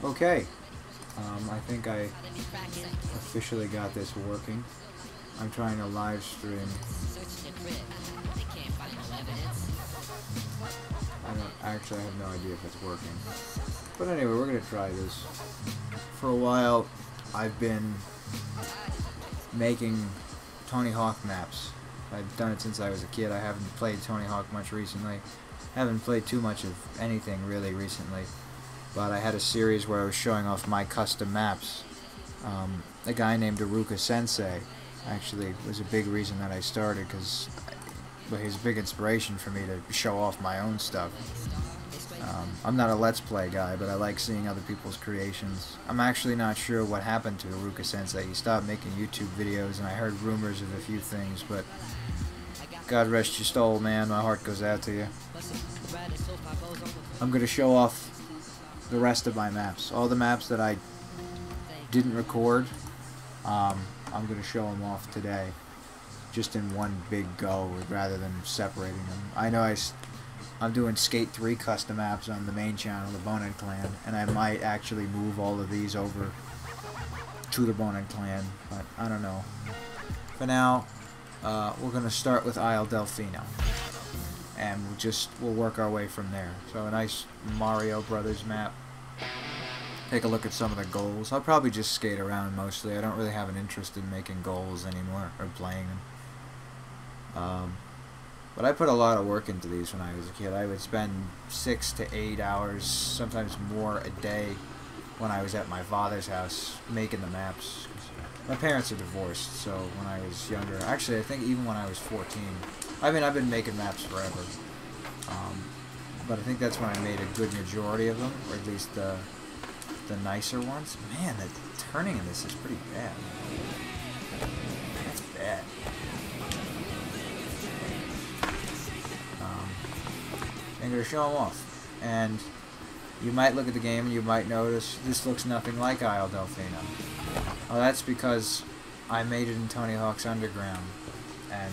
Okay. I think I officially got this working. I'm trying to live stream. I have no idea if it's working. But anyway, we're gonna try this. For a while, I've been making Tony Hawk maps. I've done it since I was a kid. I haven't played Tony Hawk much recently. Haven't played too much of anything really recently. But I had a series where I was showing off my custom maps. A guy named Aruka Sensei actually was a big reason that I started, because he was a big inspiration for me to show off my own stuff. I'm not a Let's Play guy, but I like seeing other people's creations. I'm actually not sure what happened to Aruka Sensei. He stopped making YouTube videos, and I heard rumors of a few things, but God rest your soul, man. My heart goes out to you. I'm going to show off the rest of my maps. All the maps that I didn't record, I'm going to show them off today, just in one big go rather than separating them. I know I'm doing Skate 3 custom maps on the main channel, the Bonehead Clan, and I might actually move all of these over to the Bonehead Clan, but I don't know. For now, we're going to start with Isle Delfino, and we'll work our way from there. So a nice Mario Brothers map. Take a look at some of the goals. I'll probably just skate around mostly. I don't really have an interest in making goals anymore, or playing them. But I put a lot of work into these when I was a kid. I would spend 6 to 8 hours, sometimes more a day, when I was at my father's house making the maps. My parents are divorced, so when I was younger, actually I think even when I was 14, I mean I've been making maps forever. But I think that's when I made a good majority of them, or at least the nicer ones. Man, the turning in this is pretty bad. That's bad. I'm going to show them off. And you might look at the game and you might notice this looks nothing like Isle Delfino. Well, that's because I made it in Tony Hawk's Underground. And,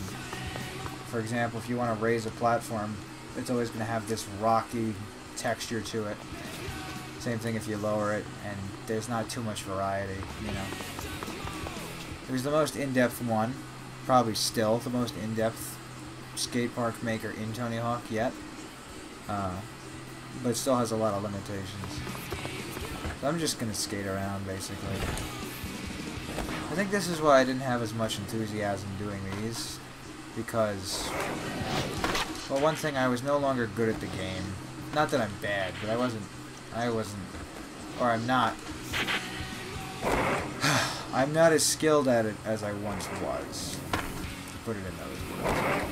for example, if you want to raise a platform, it's always going to have this rocky texture to it. Same thing if you lower it, and there's not too much variety, you know. It was the most in-depth one, probably still the most in-depth skate park maker in Tony Hawk yet, but it still has a lot of limitations. So I'm just going to skate around, basically. I think this is why I didn't have as much enthusiasm doing these, because, well, one thing, I was no longer good at the game. Not that I'm bad, but I wasn't, or I'm not as skilled at it as I once was, to put it in those words.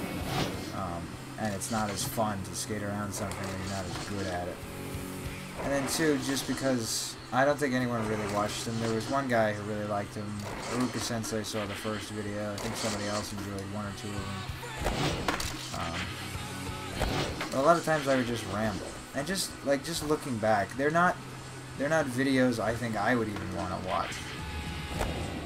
And it's not as fun to skate around something when you're not as good at it. And then two, just because I don't think anyone really watched him. There was one guy who really liked him. Aruka Sensei saw the first video. I think somebody else enjoyed one or two of them. But a lot of times I would just ramble. And just looking back, they're not videos I think I would even want to watch.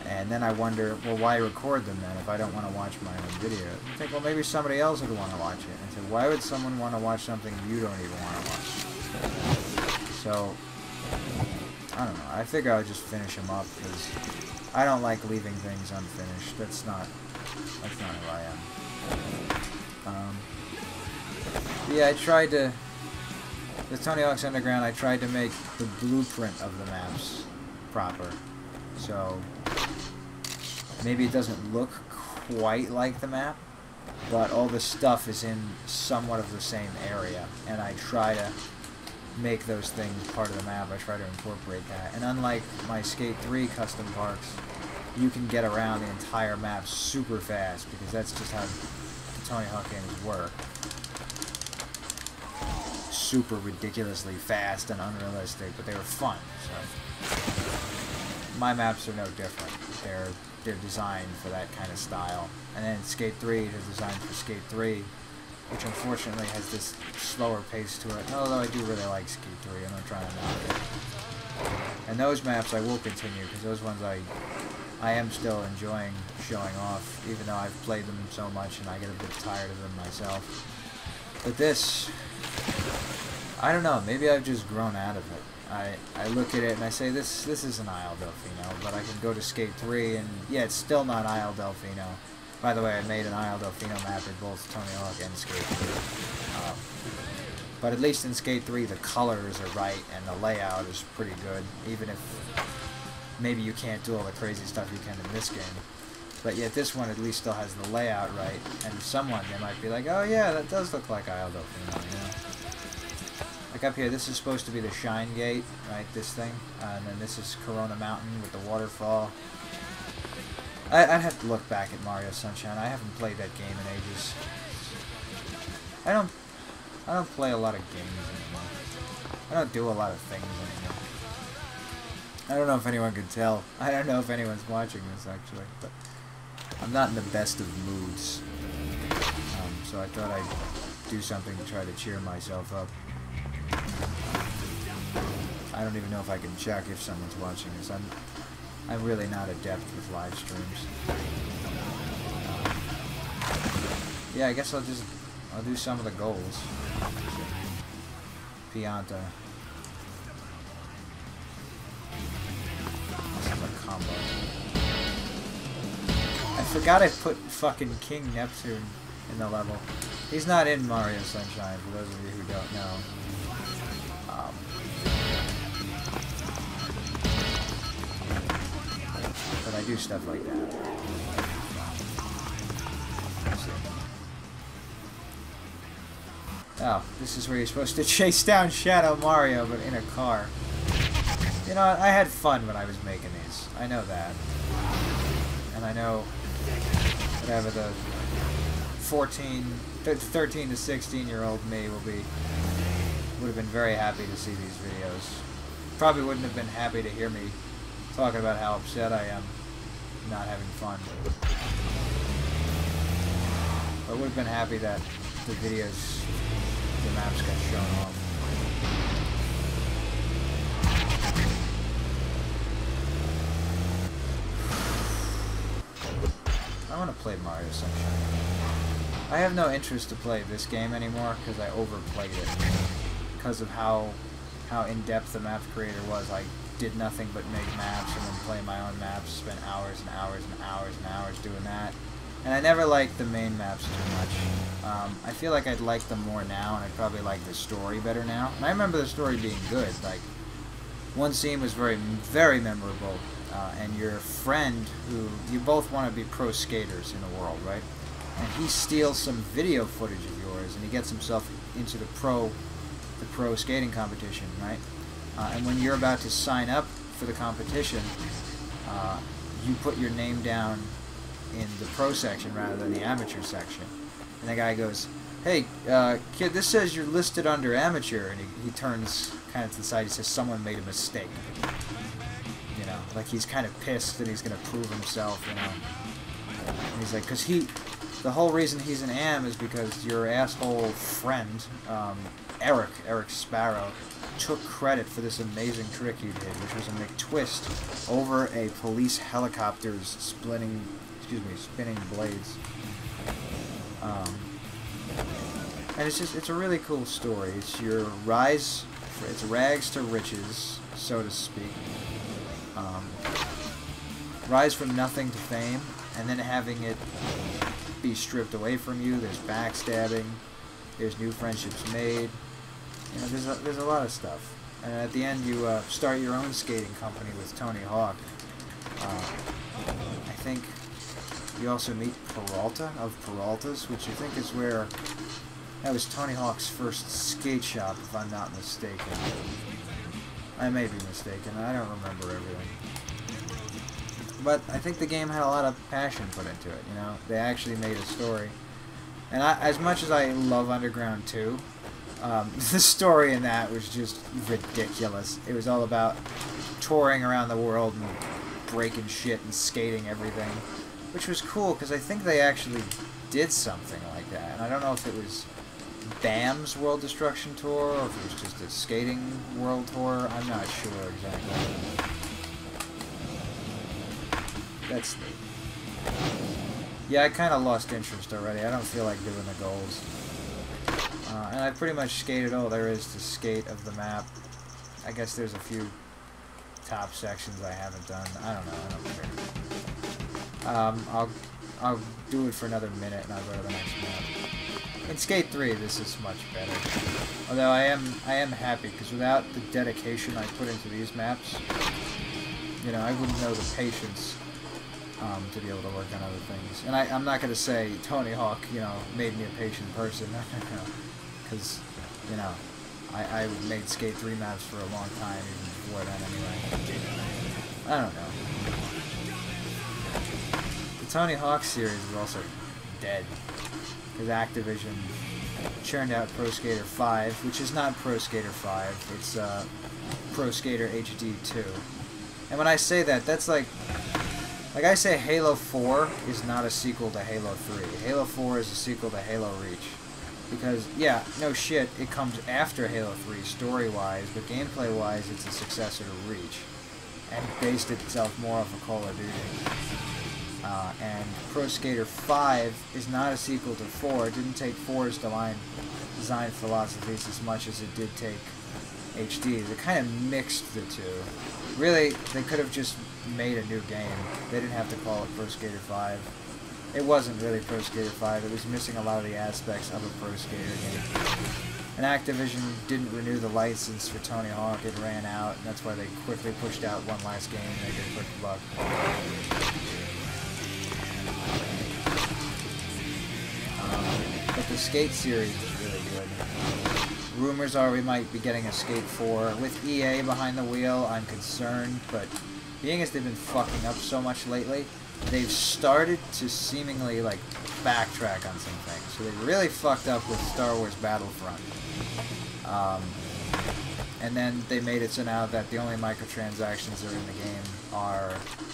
And then I wonder, well, why record them then if I don't want to watch my own video? I think, well, maybe somebody else would want to watch it. And I said, why would someone want to watch something you don't even want to watch? So, I don't know. I figure I'll just finish them up, because I don't like leaving things unfinished. That's not who I am. Yeah, I tried to, with Tony Hawk's Underground, I tried to make the blueprint of the maps proper. So, maybe it doesn't look quite like the map, but all the stuff is in somewhat of the same area, and I try to make those things part of the map. I try to incorporate that. And unlike my Skate 3 custom parks, you can get around the entire map super fast, because that's just how the Tony Hawk games work. Super ridiculously fast and unrealistic, but they were fun. So my maps are no different. They're designed for that kind of style. And then Skate 3 is designed for Skate 3, which unfortunately has this slower pace to it. Although I do really like Skate 3, I'm not trying to knock it. And those maps I will continue, because those ones I am still enjoying showing off, even though I've played them so much and I get a bit tired of them myself. But this, I don't know, maybe I've just grown out of it. I look at it and I say, this isn't Isle Delfino, but I can go to Skate 3 and, yeah, it's still not Isle Delfino. By the way, I made an Isle Delfino map in both Tony Hawk and Skate 3. But at least in Skate 3 the colors are right and the layout is pretty good, even if maybe you can't do all the crazy stuff you can in this game. But yet this one at least still has the layout right, and someone, they might be like, oh yeah, that does look like Isle Delfino, you know? Like up here, this is supposed to be the Shine Gate, right, this thing, and then this is Corona Mountain with the waterfall. I'd have to look back at Mario Sunshine. I haven't played that game in ages. I don't play a lot of games anymore. I don't do a lot of things anymore. I don't know if anyone can tell. I don't know if anyone's watching this, actually, but I'm not in the best of moods. So I thought I'd do something to try to cheer myself up. I don't even know if I can check if someone's watching this. I'm really not adept with live streams. Yeah, I guess I'll do some of the goals. Pianta. This is a combo. I forgot I put fucking King Neptune in the level. He's not in Mario Sunshine, for those of you who don't know. But I do stuff like that. Oh, this is where you're supposed to chase down Shadow Mario, but in a car. You know, I had fun when I was making these. I know that. And I know whatever the 13 to 16-year-old me would have been very happy to see these videos. Probably wouldn't have been happy to hear me talking about how upset I am not having fun. But would have been happy that the videos, the maps got shown off. I want to play Mario Sunshine. I have no interest to play this game anymore because I overplayed it. Because of how in-depth the map creator was. I did nothing but make maps and then play my own maps, spent hours and hours and hours and hours doing that. And I never liked the main maps too much. I feel like I'd like them more now, and I'd probably like the story better now. And I remember the story being good. Like, one scene was very, very memorable. And your friend, who you both want to be pro skaters in the world, right? And he steals some video footage of yours, and he gets himself into the pro skating competition, right? And when you're about to sign up for the competition, you put your name down in the pro section rather than the amateur section. And the guy goes, "Hey, kid, this says you're listed under amateur," and he turns kind of to the side. He says, "Someone made a mistake." You know, like he's kind of pissed that he's going to prove himself, you know. And he's like, because the whole reason he's an am is because your asshole friend, Eric Sparrow, took credit for this amazing trick you did, which was a McTwist over a police helicopter's spinning blades. And it's a really cool story. It's your it's rags to riches, so to speak. Rise from nothing to fame, and then having it be stripped away from you. There's backstabbing. There's new friendships made. You know, there's a lot of stuff. And at the end, you start your own skating company with Tony Hawk. I think you also meet Peralta of Peralta's, which I think is where that was Tony Hawk's first skate shop, if I'm not mistaken. I may be mistaken. I don't remember everything. But I think the game had a lot of passion put into it, you know? They actually made a story. And as much as I love Underground 2, the story in that was just ridiculous. It was all about touring around the world and breaking shit and skating everything. Which was cool, because I think they actually did something like that. And I don't know if it was BAM's World Destruction Tour, or if it was just a skating world tour. I'm not sure exactly. That's neat. Yeah, I kind of lost interest already. I don't feel like doing the goals. And I pretty much skated all there is to skate of the map. I guess there's a few top sections I haven't done. I don't know. I don't care. I'll do it for another minute and I'll go to the next map. In Skate 3, this is much better. Although I am happy because without the dedication I put into these maps, you know, I wouldn't know the patience to be able to work on other things. And I'm not going to say Tony Hawk, you know, made me a patient person, because, you know, I made Skate 3 maps for a long time, even before then anyway. I don't know. The Tony Hawk series is also dead, because Activision churned out Pro Skater 5, which is not Pro Skater 5, it's Pro Skater HD 2. And when I say that, that's like I say Halo 4 is not a sequel to Halo 3. Halo 4 is a sequel to Halo Reach. Because, yeah, no shit, it comes after Halo 3 story-wise, but gameplay-wise it's a successor to Reach. And based itself more off of Call of Duty. And Pro Skater 5 is not a sequel to 4. It didn't take 4's design philosophies as much as it did take HD's. It kind of mixed the two. Really, they could have just made a new game. They didn't have to call it Pro Skater 5. It wasn't really Pro Skater 5. It was missing a lot of the aspects of a Pro Skater game. And Activision didn't renew the license for Tony Hawk. It ran out, and that's why they quickly pushed out one last game and they did quick luck. But the Skate series is really good. Rumors are we might be getting a Skate 4. With EA behind the wheel, I'm concerned, but being as they've been fucking up so much lately, they've started to seemingly, like, backtrack on some things. So they really fucked up with Star Wars Battlefront. And then they made it so now that the only microtransactions that are in the game are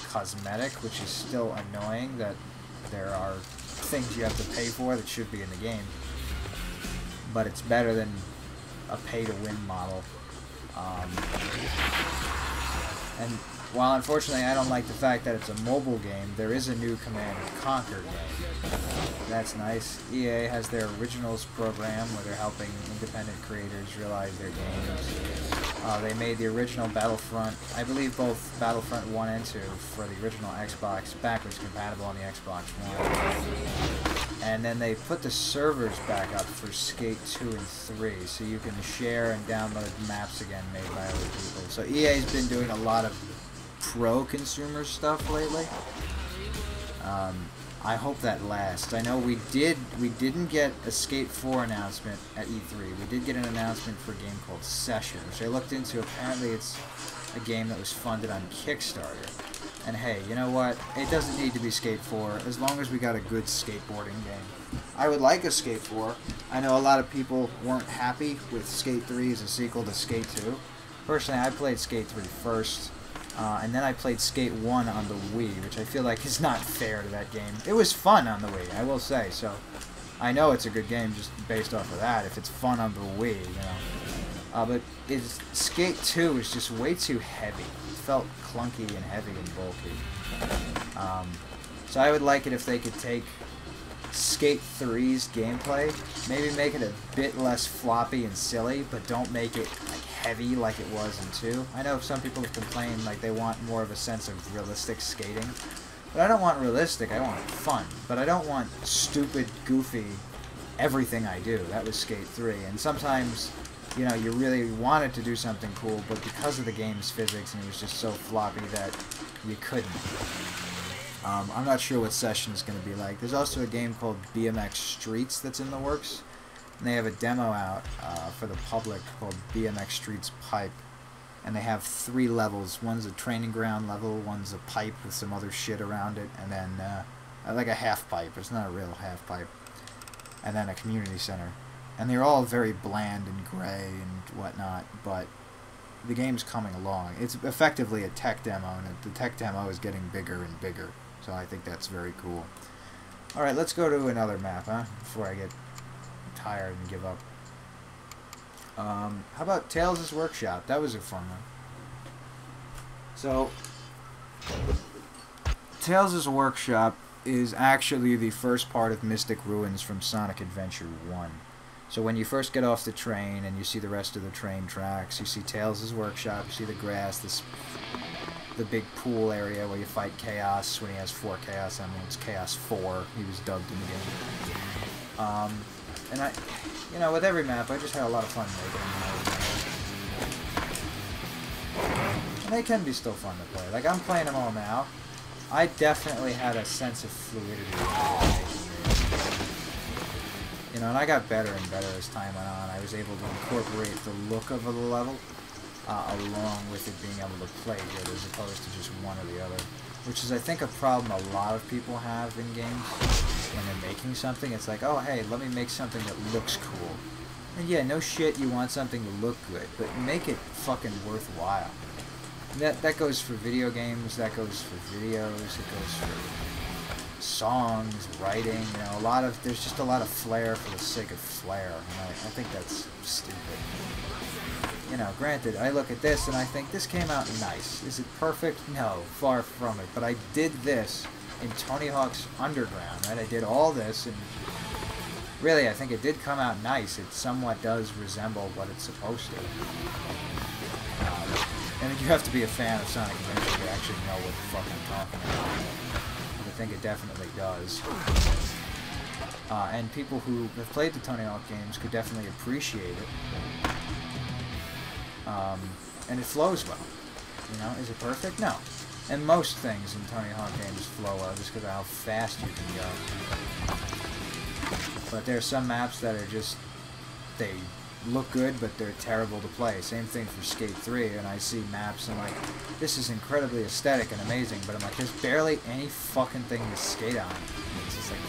cosmetic, which is still annoying that there are things you have to pay for that should be in the game. But it's better than a pay-to-win model. And while unfortunately I don't like the fact that it's a mobile game, there is a new Command & Conquer game. That's nice. EA has their Originals program where they're helping independent creators realize their games. They made the original Battlefront, I believe both Battlefront 1 and 2 for the original Xbox, backwards compatible on the Xbox One. And then they put the servers back up for Skate 2 and 3, so you can share and download maps again made by other people. So EA's been doing a lot of pro-consumer stuff lately. I hope that lasts. I know we didn't get a Skate 4 announcement at E3. We did get an announcement for a game called Session, which I looked into. Apparently it's a game that was funded on Kickstarter. And hey, you know what? It doesn't need to be Skate 4 as long as we got a good skateboarding game. I would like a Skate 4. I know a lot of people weren't happy with Skate 3 as a sequel to Skate 2. Personally, I played Skate 3 first. And then I played Skate 1 on the Wii, which I feel like is not fair to that game. It was fun on the Wii, I will say, so I know it's a good game just based off of that, if it's fun on the Wii, you know. But Skate 2 is just way too heavy. It felt clunky and heavy and bulky. So I would like it if they could take Skate 3's gameplay, maybe make it a bit less floppy and silly, but don't make it like heavy like it was in 2. I know some people have complained like they want more of a sense of realistic skating, but I don't want realistic, I want fun. But I don't want stupid, goofy, everything I do. That was Skate 3, and sometimes, you know, you really wanted to do something cool, but because of the game's physics and it was just so floppy that you couldn't. I'm not sure what Session is going to be like. There's also a game called BMX Streets that's in the works. And they have a demo out for the public called BMX Streets Pipe. And they have 3 levels. One's a training ground level, one's a pipe with some other shit around it, and then like a half pipe. It's not a real half pipe. And then a community center. And they're all very bland and gray and whatnot, but the game's coming along. It's effectively a tech demo, and the tech demo is getting bigger and bigger. So I think that's very cool. Alright, let's go to another map, huh? Before I get tired and give up. How about Tales' Workshop? That was a fun one. So, Tales' Workshop is actually the first part of Mystic Ruins from Sonic Adventure 1. So when you first get off the train and you see the rest of the train tracks, you see Tails' workshop, you see the grass, the big pool area where you fight Chaos when he has 4 Chaos Emeralds. Chaos 4, he was dubbed in the game. And I, you know, with every map, I just had a lot of fun making them. And they can be still fun to play. Like, I'm playing them all now. I definitely had a sense of fluidity. You know, and I got better and better as time went on. I was able to incorporate the look of the level along with it being able to play good as opposed to just one or the other. Which is, I think, a problem a lot of people have in games when they're making something. It's like, oh, hey, let me make something that looks cool. And yeah, no shit, you want something to look good, but make it fucking worthwhile. That goes for video games, that goes for videos, it goes for songs, writing, you know, there's just a lot of flair for the sake of flair, and I think that's stupid. You know, granted, I look at this and I think this came out nice. Is it perfect? No, far from it, but I did this in Tony Hawk's Underground, right? I did all this, and really, I think it did come out nice. It somewhat does resemble what it's supposed to. And you have to be a fan of Sonic Adventure to actually know what the fuck I'm talking about. I think it definitely does. And people who have played the Tony Hawk games could definitely appreciate it. And it flows well. You know, is it perfect? No. And most things in Tony Hawk games flow well just because of how fast you can go. But there are some maps that are just, they look good, but they're terrible to play. Same thing for Skate 3, and I see maps and I'm like, this is incredibly aesthetic and amazing, but I'm like, there's barely any fucking thing to skate on. It's just like,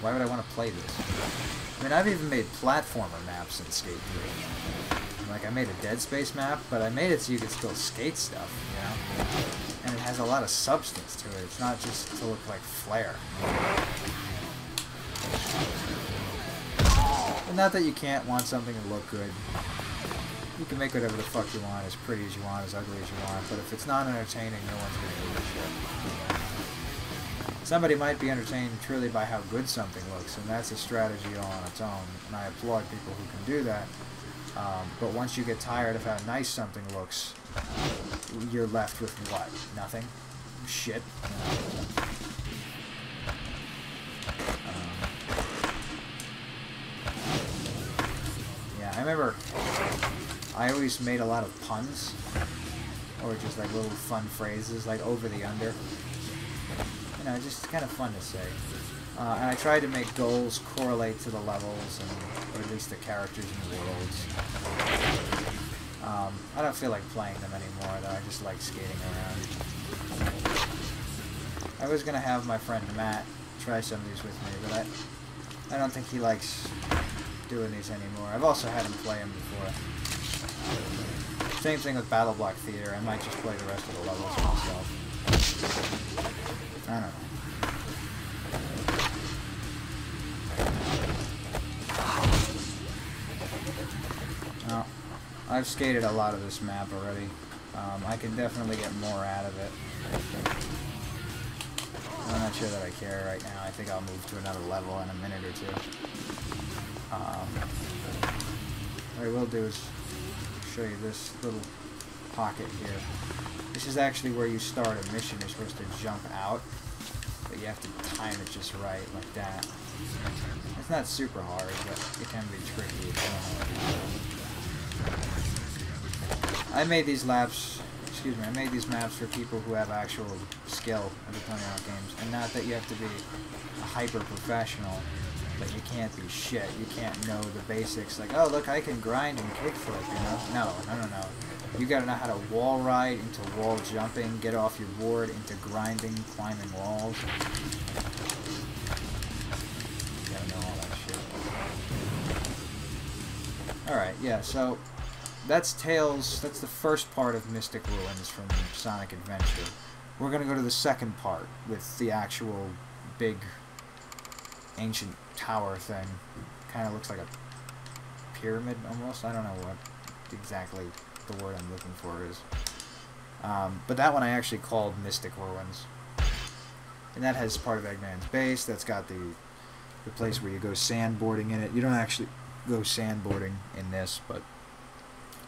why would I want to play this? I mean, I've even made platformer maps in Skate 3. Like, I made a Dead Space map, but I made it so you could still skate stuff, you know? And it has a lot of substance to it. It's not just to look like flair. And not that you can't want something to look good. You can make whatever the fuck you want, as pretty as you want, as ugly as you want, but if it's not entertaining, no one's going to give a shit. Somebody might be entertained truly by how good something looks, and that's a strategy all on its own, and I applaud people who can do that. But once you get tired of how nice something looks, you're left with what? Nothing? Shit. Yeah, I remember I always made a lot of puns, or just like little fun phrases, like over the under. You know, just kind of fun to say. And I tried to make goals correlate to the levels, or at least the characters and the worlds. I don't feel like playing them anymore, though. I just like skating around. I was going to have my friend Matt try some of these with me, but I don't think he likes doing these anymore. I've also had him play them before. Same thing with Battle Block Theater. I might just play the rest of the levels myself. I don't know. Well, I've skated a lot of this map already. I can definitely get more out of it. I'm not sure that I care right now. I think I'll move to another level in a minute or two. What I will do is show you this little pocket here. This is actually where you start a mission. You're supposed to jump out, but you have to time it just right, like that. It's not super hard, but it can be tricky. I made these maps for people who have actual skill at the Tony Hawk games, and not that you have to be a hyper-professional, but you can't be shit. You can't know the basics, like, oh, look, I can grind and kickflip, you know? No. You gotta know how to wall ride, into wall jumping, get off your board, into grinding, climbing walls. You gotta know all that shit. Alright, yeah, so that's Tails. That's the first part of Mystic Ruins from Sonic Adventure. We're gonna go to the second part with the actual big ancient tower thing. Kind of looks like a pyramid almost. I don't know what exactly the word I'm looking for is. But that one I actually called Mystic Ruins. And that has part of Eggman's base. That's got the place where you go sandboarding in it. You don't actually go sandboarding in this, but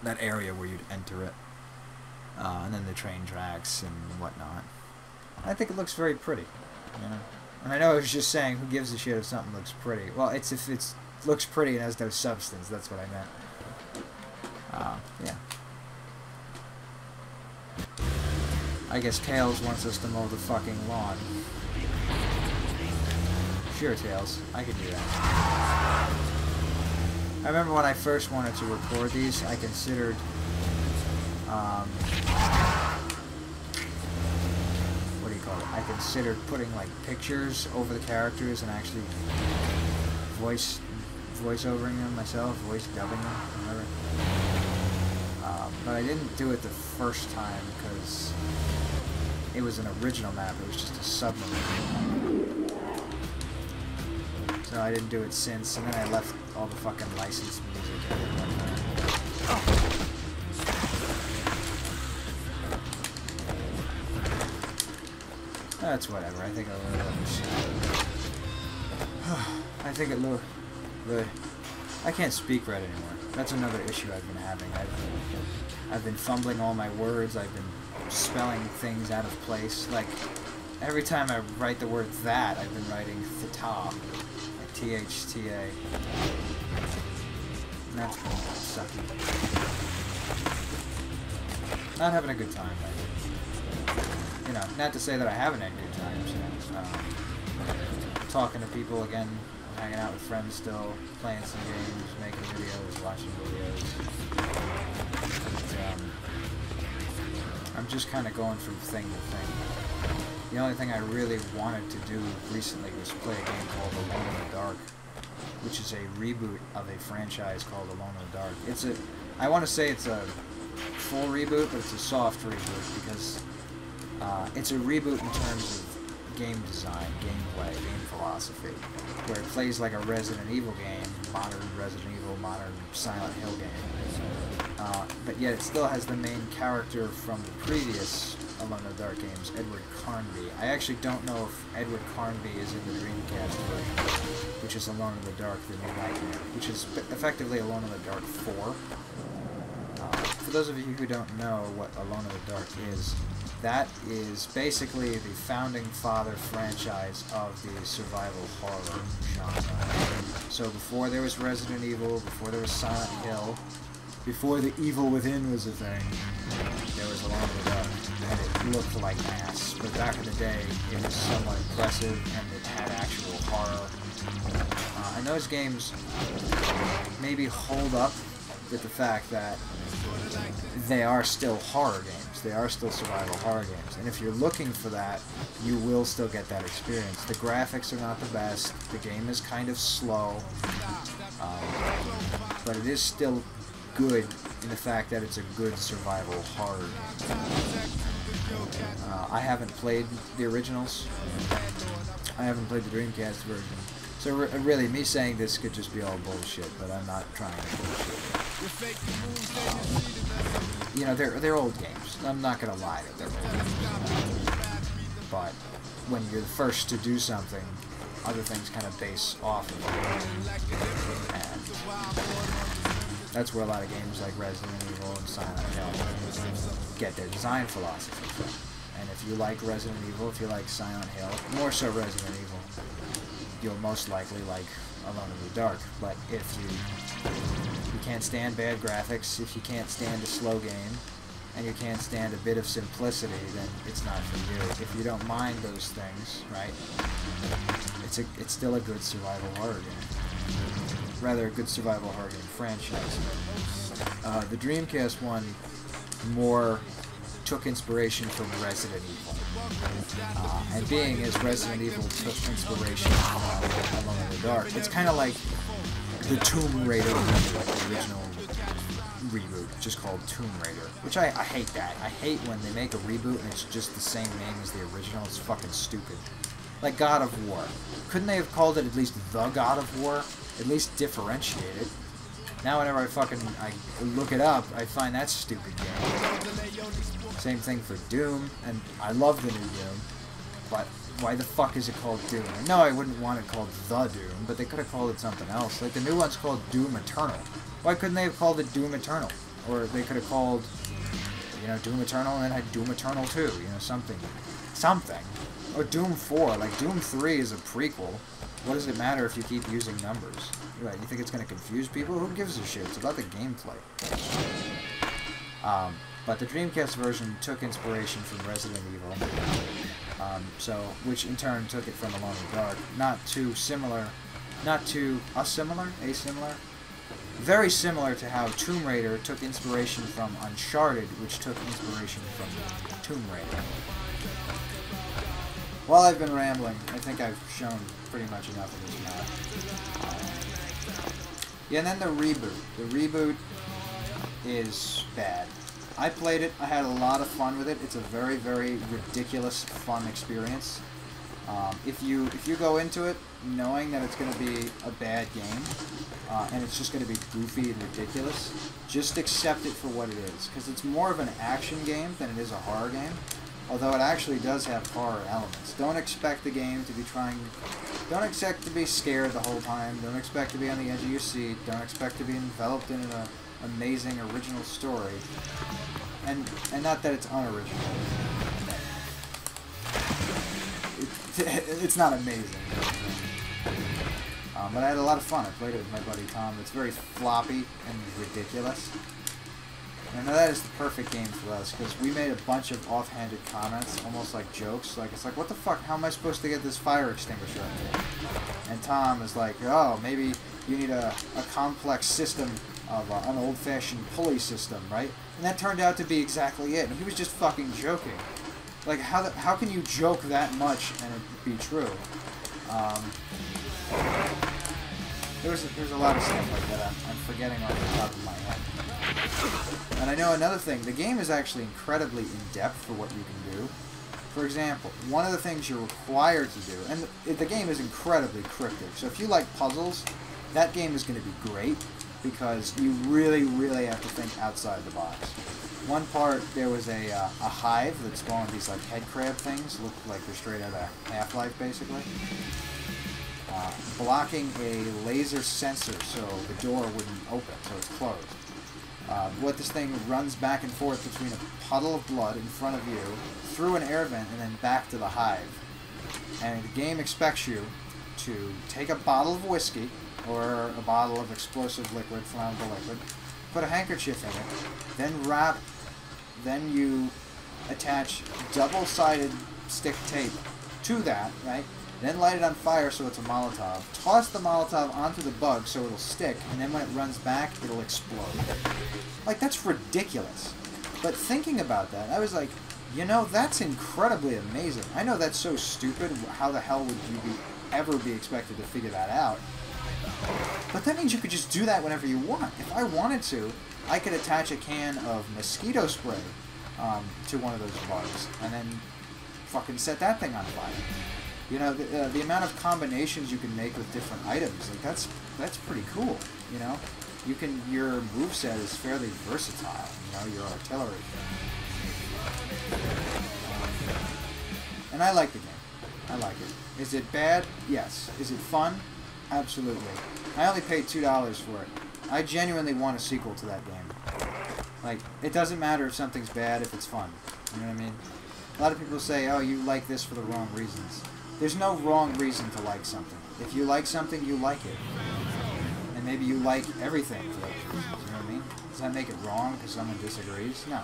that area where you'd enter it, and then the train tracks and whatnot. I think it looks very pretty, you know. And I know I was just saying, who gives a shit if something looks pretty? Well, it's if it looks pretty and has no substance. That's what I meant. Yeah. I guess Tails wants us to mow the fucking lawn. Sure, Tails. I can do that. I remember when I first wanted to record these, I considered, what do you call it? I considered putting, like, pictures over the characters and actually voice-overing them myself, voice dubbing them, whatever. But I didn't do it the first time because it was an original map. It was just a submarine. So I didn't do it since, and then I left all the fucking licensed music and that's whatever. I think I think it looked. I can't speak right anymore. That's another issue I've been having. I've been fumbling all my words. I've been spelling things out of place. Like, every time I write the word that, I've been writing theta, like T-H-T-A. And that's been sucky. Not having a good time, you know, not to say that I haven't had good times, you know. Talking to people again, hanging out with friends still, playing some games, making videos, watching videos. And, I'm just kind of going from thing to thing. The only thing I really wanted to do recently was play a game called Alone in the Dark, which is a reboot of a franchise called Alone in the Dark. I want to say it's a full reboot, but it's a soft reboot because it's a reboot in terms of game design, gameplay, game philosophy, where it plays like a Resident Evil game, modern Resident Evil, modern Silent Hill game. But yet it still has the main character from the previous Alone in the Dark games, Edward Carnby. I actually don't know if Edward Carnby is in the Dreamcast version, which is Alone in the Dark, The New Nightmare, which is effectively Alone in the Dark 4. For those of you who don't know what Alone in the Dark is, that is basically the founding father franchise of the survival horror genre. So before there was Resident Evil, before there was Silent Hill, before the Evil Within was a thing, there was Alone in the Dark, and it looked like ass. But back in the day, it was somewhat impressive, and it had actual horror. And those games maybe hold up with the fact that they are still horror games. They are still survival horror games. And if you're looking for that, you will still get that experience. The graphics are not the best. The game is kind of slow. But it is still good in the fact that it's a good survival horror game. I haven't played the originals. I haven't played the Dreamcast version. So really, me saying this could just be all bullshit, but I'm not trying to bullshit. You know, they're old games. I'm not gonna lie that they're old games. But when you're the first to do something, other things kind of base off of it. And that's where a lot of games like Resident Evil and Silent Hill get their design philosophy from. And if you like Resident Evil, if you like Silent Hill, more so Resident Evil, you'll most likely like Alone in the Dark. But if you can't stand bad graphics, if you can't stand a slow game, and you can't stand a bit of simplicity, then it's not for you. If you don't mind those things, right, it's still a good survival horror game. Rather, a good survival horror game franchise. The Dreamcast one more took inspiration from Resident Evil. And being as Resident Evil took inspiration from Alone in the Dark, it's kind of like the Tomb Raider reboot, like the original reboot, just called Tomb Raider. Which I hate that. I hate when they make a reboot and it's just the same name as the original. It's fucking stupid. Like God of War. Couldn't they have called it at least The God of War? At least differentiate it. Now whenever I look it up, I find that stupid game. Same thing for Doom, and I love the new Doom. but why the fuck is it called Doom? No, I wouldn't want it called The Doom, but they could have called it something else. Like, the new one's called Doom Eternal. Why couldn't they have called it Doom Eternal? Or they could have called, you know, Doom Eternal and then had Doom Eternal 2, you know, something. Or Doom 4. Like, Doom 3 is a prequel. What does it matter if you keep using numbers? Right, you think it's going to confuse people? Who gives a shit? It's about the gameplay. But the Dreamcast version took inspiration from Resident Evil, which in turn took it from Alone in the Dark. Not too similar, asimilar? Very similar to how Tomb Raider took inspiration from Uncharted, which took inspiration from Tomb Raider. While I've been rambling, I think I've shown pretty much enough of this map. Yeah, and then the reboot. The reboot is bad. I played it. I had a lot of fun with it. It's a very, very ridiculous, fun experience. If you go into it knowing that it's going to be a bad game, and it's just going to be goofy and ridiculous, just accept it for what it is. Because it's more of an action game than it is a horror game. Although it actually does have horror elements. Don't expect the game to be don't expect to be scared the whole time. Don't expect to be on the edge of your seat. Don't expect to be enveloped in an amazing original story. And not that it's unoriginal. It's not amazing. But I had a lot of fun. I played it with my buddy Tom. It's very floppy and ridiculous. And I know that is the perfect game for us, because we made a bunch of offhanded comments, almost like jokes. Like, it's like, what the fuck, how am I supposed to get this fire extinguisher up here? And Tom is like, oh, maybe you need a complex system of an old-fashioned pulley system, right? And that turned out to be exactly it. And he was just fucking joking. Like, how can you joke that much and it be true? There's a lot of stuff like that I'm forgetting off the top of my head. And I know another thing, the game is actually incredibly in-depth for what you can do. For example, one of the things you're required to do, and the game is incredibly cryptic, so if you like puzzles, that game is going to be great, because you really, really have to think outside the box. One part, there was a hive that spawned these like head crab things, looked like they're straight out of Half-Life, basically. Blocking a laser sensor so the door wouldn't open, so it's closed. What this thing runs back and forth between a puddle of blood in front of you, through an air vent, and then back to the hive. And the game expects you to take a bottle of whiskey, or a bottle of explosive liquid, flammable liquid, put a handkerchief in it, then you attach double-sided stick tape to that, right? Then light it on fire so it's a Molotov. Toss the Molotov onto the bug so it'll stick, and then when it runs back, it'll explode. Like, that's ridiculous. But thinking about that, I was like, you know, that's incredibly amazing. I know that's so stupid. How the hell would you ever be expected to figure that out? But that means you could just do that whenever you want. If I wanted to, I could attach a can of mosquito spray to one of those bugs, and then fucking set that thing on fire. You know, the amount of combinations you can make with different items, like that's pretty cool. You know, your moveset is fairly versatile. You know, your artillery. And I like the game. I like it. Is it bad? Yes. Is it fun? Absolutely. I only paid $2 for it. I genuinely want a sequel to that game. Like, it doesn't matter if something's bad if it's fun. You know what I mean? A lot of people say, oh, you like this for the wrong reasons. There's no wrong reason to like something. If you like something, you like it. And maybe you like everything for those reasons, you know what I mean? Does that make it wrong because someone disagrees? No.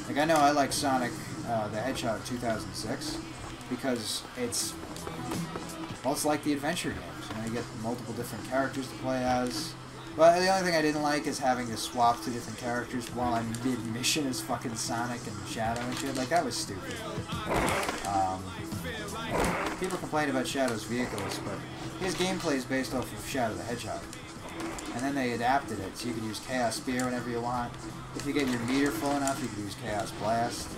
Like, I know I like Sonic the Hedgehog 2006 because it's like the adventure games. You know, you get multiple different characters to play as. But the only thing I didn't like is having to swap to different characters while I'm mid-mission as fucking Sonic and Shadow and shit. Like, that was stupid. People complain about Shadow's vehicles, but his gameplay is based off of Shadow the Hedgehog. And then they adapted it, so you can use Chaos Spear whenever you want. If you get your meter full enough, you can use Chaos Blast.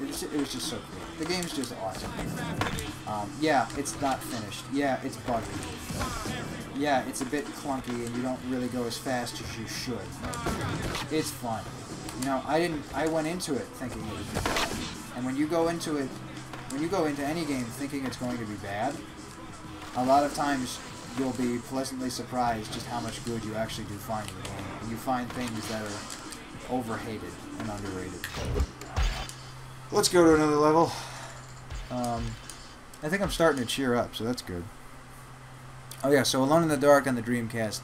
It was just so cool. The game's just awesome. Yeah, it's not finished. Yeah, it's buggy. Yeah, it's a bit clunky, and you don't really go as fast as you should. It's fun. You know, I went into it thinking it would be fun. And when you go into it when you go into any game thinking it's going to be bad, a lot of times you'll be pleasantly surprised just how much good you actually do find in the game. And you find things that are overhated and underrated. Let's go to another level. I think I'm starting to cheer up, so that's good. Oh yeah, so Alone in the Dark on the Dreamcast,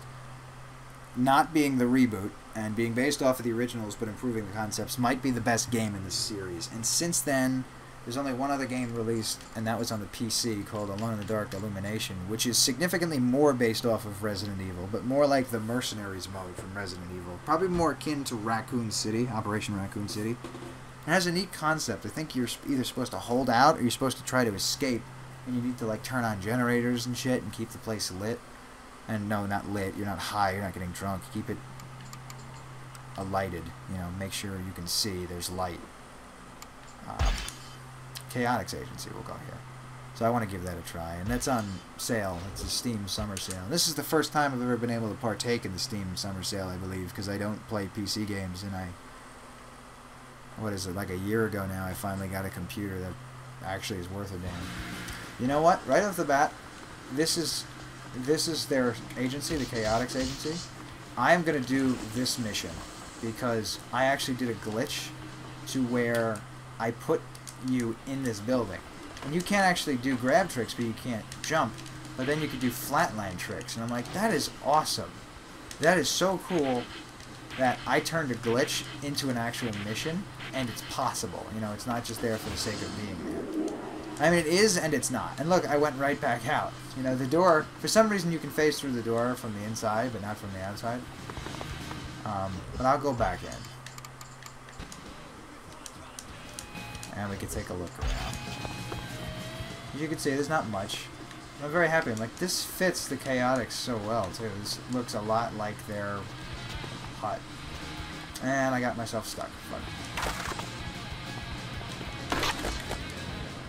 not being the reboot and being based off of the originals but improving the concepts, might be the best game in this series. And since then, there's only one other game released, and that was on the PC, called Alone in the Dark Illumination, which is significantly more based off of Resident Evil, but more like the Mercenaries mode from Resident Evil. Probably more akin to Raccoon City, Operation Raccoon City. It has a neat concept. I think you're either supposed to hold out or you're supposed to try to escape, and you need to like turn on generators and shit and keep the place lit. And no, not lit. You're not high. You're not getting drunk. You keep it lighted. You know, make sure you can see there's light. Chaotix Agency will go here. So I want to give that a try. And that's on sale. It's a Steam summer sale. And this is the first time I've ever been able to partake in the Steam summer sale, I believe, because I don't play PC games. And what is it, like a year ago now, I finally got a computer that actually is worth a damn. You know what? Right off the bat, this is their agency, the Chaotix Agency. I'm going to do this mission because I actually did a glitch to where I put you in this building. And you can't actually do grab tricks, but you can't jump. But then you can do flatline tricks. And I'm like, that is awesome. That is so cool that I turned a glitch into an actual mission, and it's possible. You know, it's not just there for the sake of being there. I mean, it is and it's not. And look, I went right back out. You know, the door, for some reason you can phase through the door from the inside, but not from the outside. But I'll go back in. And we can take a look around. As you can see, there's not much. I'm very happy. I'm like, this fits the Chaotix so well, too. This looks a lot like their hut. And I got myself stuck. Fuck.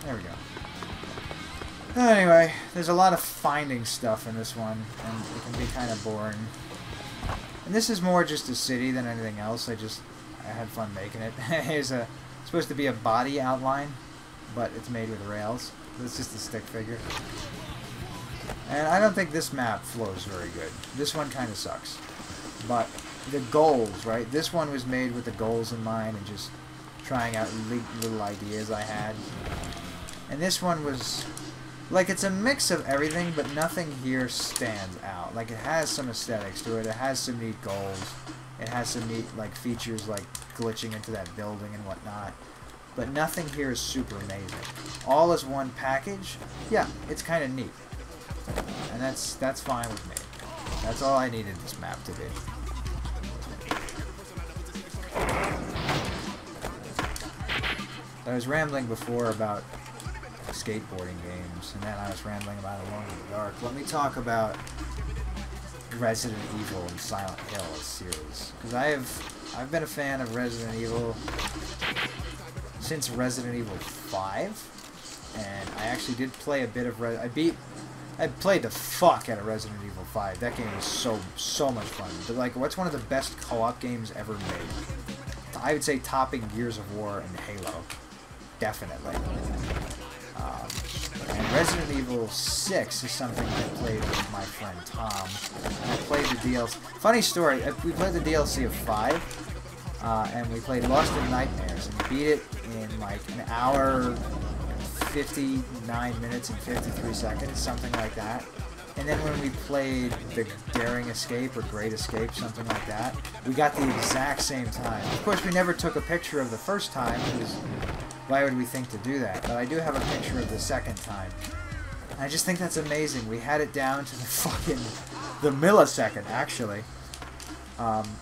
There we go. Anyway, there's a lot of finding stuff in this one, and it can be kind of boring. And this is more just a city than anything else. I had fun making it. It's supposed to be a body outline, but it's made with rails. It's just a stick figure. And I don't think this map flows very good. This one kind of sucks. But the goals, right? This one was made with the goals in mind and just trying out little ideas I had. And this one was, like, it's a mix of everything, but nothing here stands out. Like, it has some aesthetics to it. It has some neat goals. It has some neat, like, features like glitching into that building and whatnot. But nothing here is super amazing. All as one package, yeah, it's kind of neat. And that's fine with me. That's all I needed this map to be. I was rambling before about skateboarding games, and then I was rambling about Alone in the Dark. Let me talk about Resident Evil and Silent Hill series, because I've been a fan of Resident Evil since Resident Evil 5, and I actually did play a bit of I played the fuck out of Resident Evil 5. That game was so much fun. But, like, what's one of the best co-op games ever made? I would say topping Gears of War and Halo. Definitely. And Resident Evil 6 is something I played with my friend Tom. And I played the DLC. Funny story, we played the DLC of 5, and we played Lost in Nightmares, and beat it in like an hour, 59 minutes and 53 seconds, something like that. And then when we played the Daring Escape or Great Escape, something like that, we got the exact same time. Of course, we never took a picture of the first time, because why would we think to do that? But I do have a picture of the second time. And I just think that's amazing. We had it down to the millisecond, actually.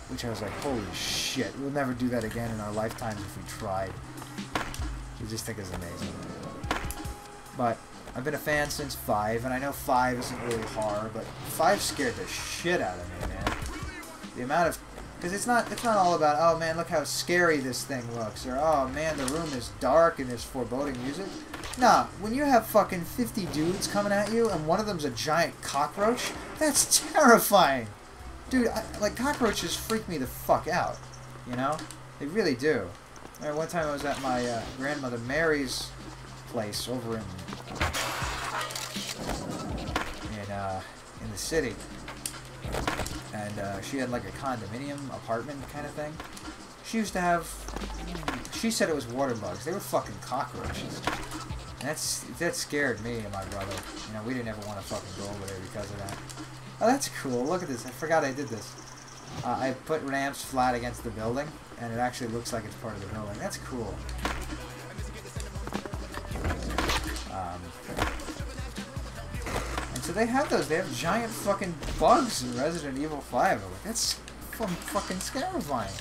Which I was like, holy shit, we'll never do that again in our lifetimes if we tried. We just think it's amazing. But I've been a fan since 5, and I know 5 isn't really horror, but 5 scared the shit out of me, man. The amount of... Because it's not all about, oh man, look how scary this thing looks, or oh man, the room is dark and there's foreboding music. Nah, when you have fucking 50 dudes coming at you and one of them's a giant cockroach, that's terrifying. Dude, like, cockroaches freak me the fuck out, you know? They really do. I remember one time I was at my grandmother Mary's place over in the city, and she had like a condominium apartment kind of thing. She used to have. She said it was water bugs. They were fucking cockroaches. And that scared me and my brother. You know, we didn't ever want to fucking go over there because of that. Oh, that's cool. Look at this. I forgot I did this. I put ramps flat against the building, and it actually looks like it's part of the building. That's cool. And so they have those. They have giant fucking bugs in Resident Evil 5. I'm like, that's fucking terrifying.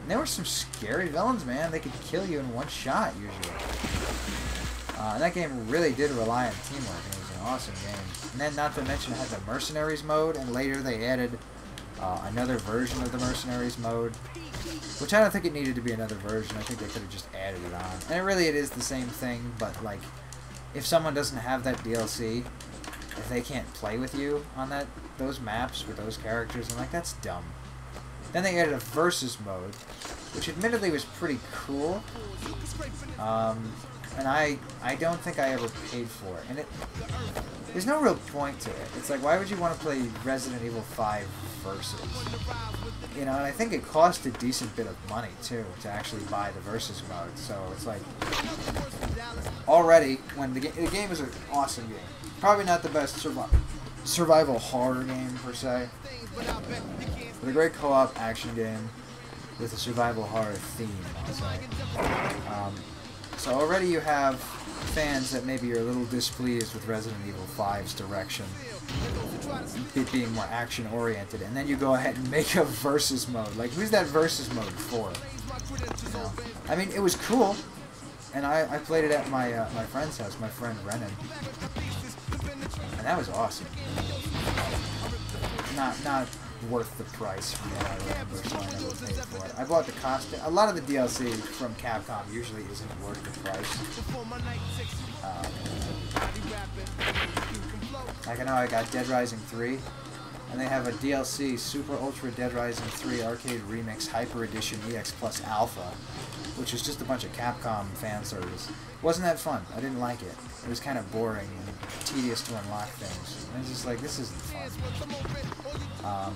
And there were some scary villains, man. They could kill you in one shot, usually. And that game really did rely on teamwork, and it was an awesome game. And then, not to mention, it had the Mercenaries mode, and later they added another version of the Mercenaries mode, which I don't think it needed to be another version. I think they could have just added it on. And it is the same thing, but, like, if someone doesn't have that DLC, if they can't play with you on those maps with those characters, I'm like, that's dumb. Then they added a versus mode, which admittedly was pretty cool. And I don't think I ever paid for it. And there's no real point to it. It's like, why would you want to play Resident Evil 5 Versus? You know, and I think it cost a decent bit of money, too, to actually buy the Versus mode. So it's like, already, when the game is an awesome game. Probably not the best survival horror game, per se. But a great co-op action game with a survival horror theme, I'll say. So already you have fans that maybe are a little displeased with Resident Evil 5's direction, it being more action-oriented, and then you go ahead and make a versus mode. Like, who's that versus mode for? You know? I mean, it was cool, and I played it at my my friend's house, my friend Renan, and that was awesome. Not worth the price from what I remember, so I never paid for it. I bought the costume. A lot of the DLC from Capcom usually isn't worth the price. Like I know I got Dead Rising 3, and they have a DLC, Super Ultra Dead Rising 3 Arcade Remix Hyper Edition EX Plus Alpha, which is just a bunch of Capcom fan service. Wasn't that fun. I didn't like it. It was kind of boring and tedious to unlock things. And it's just like, this isn't fun.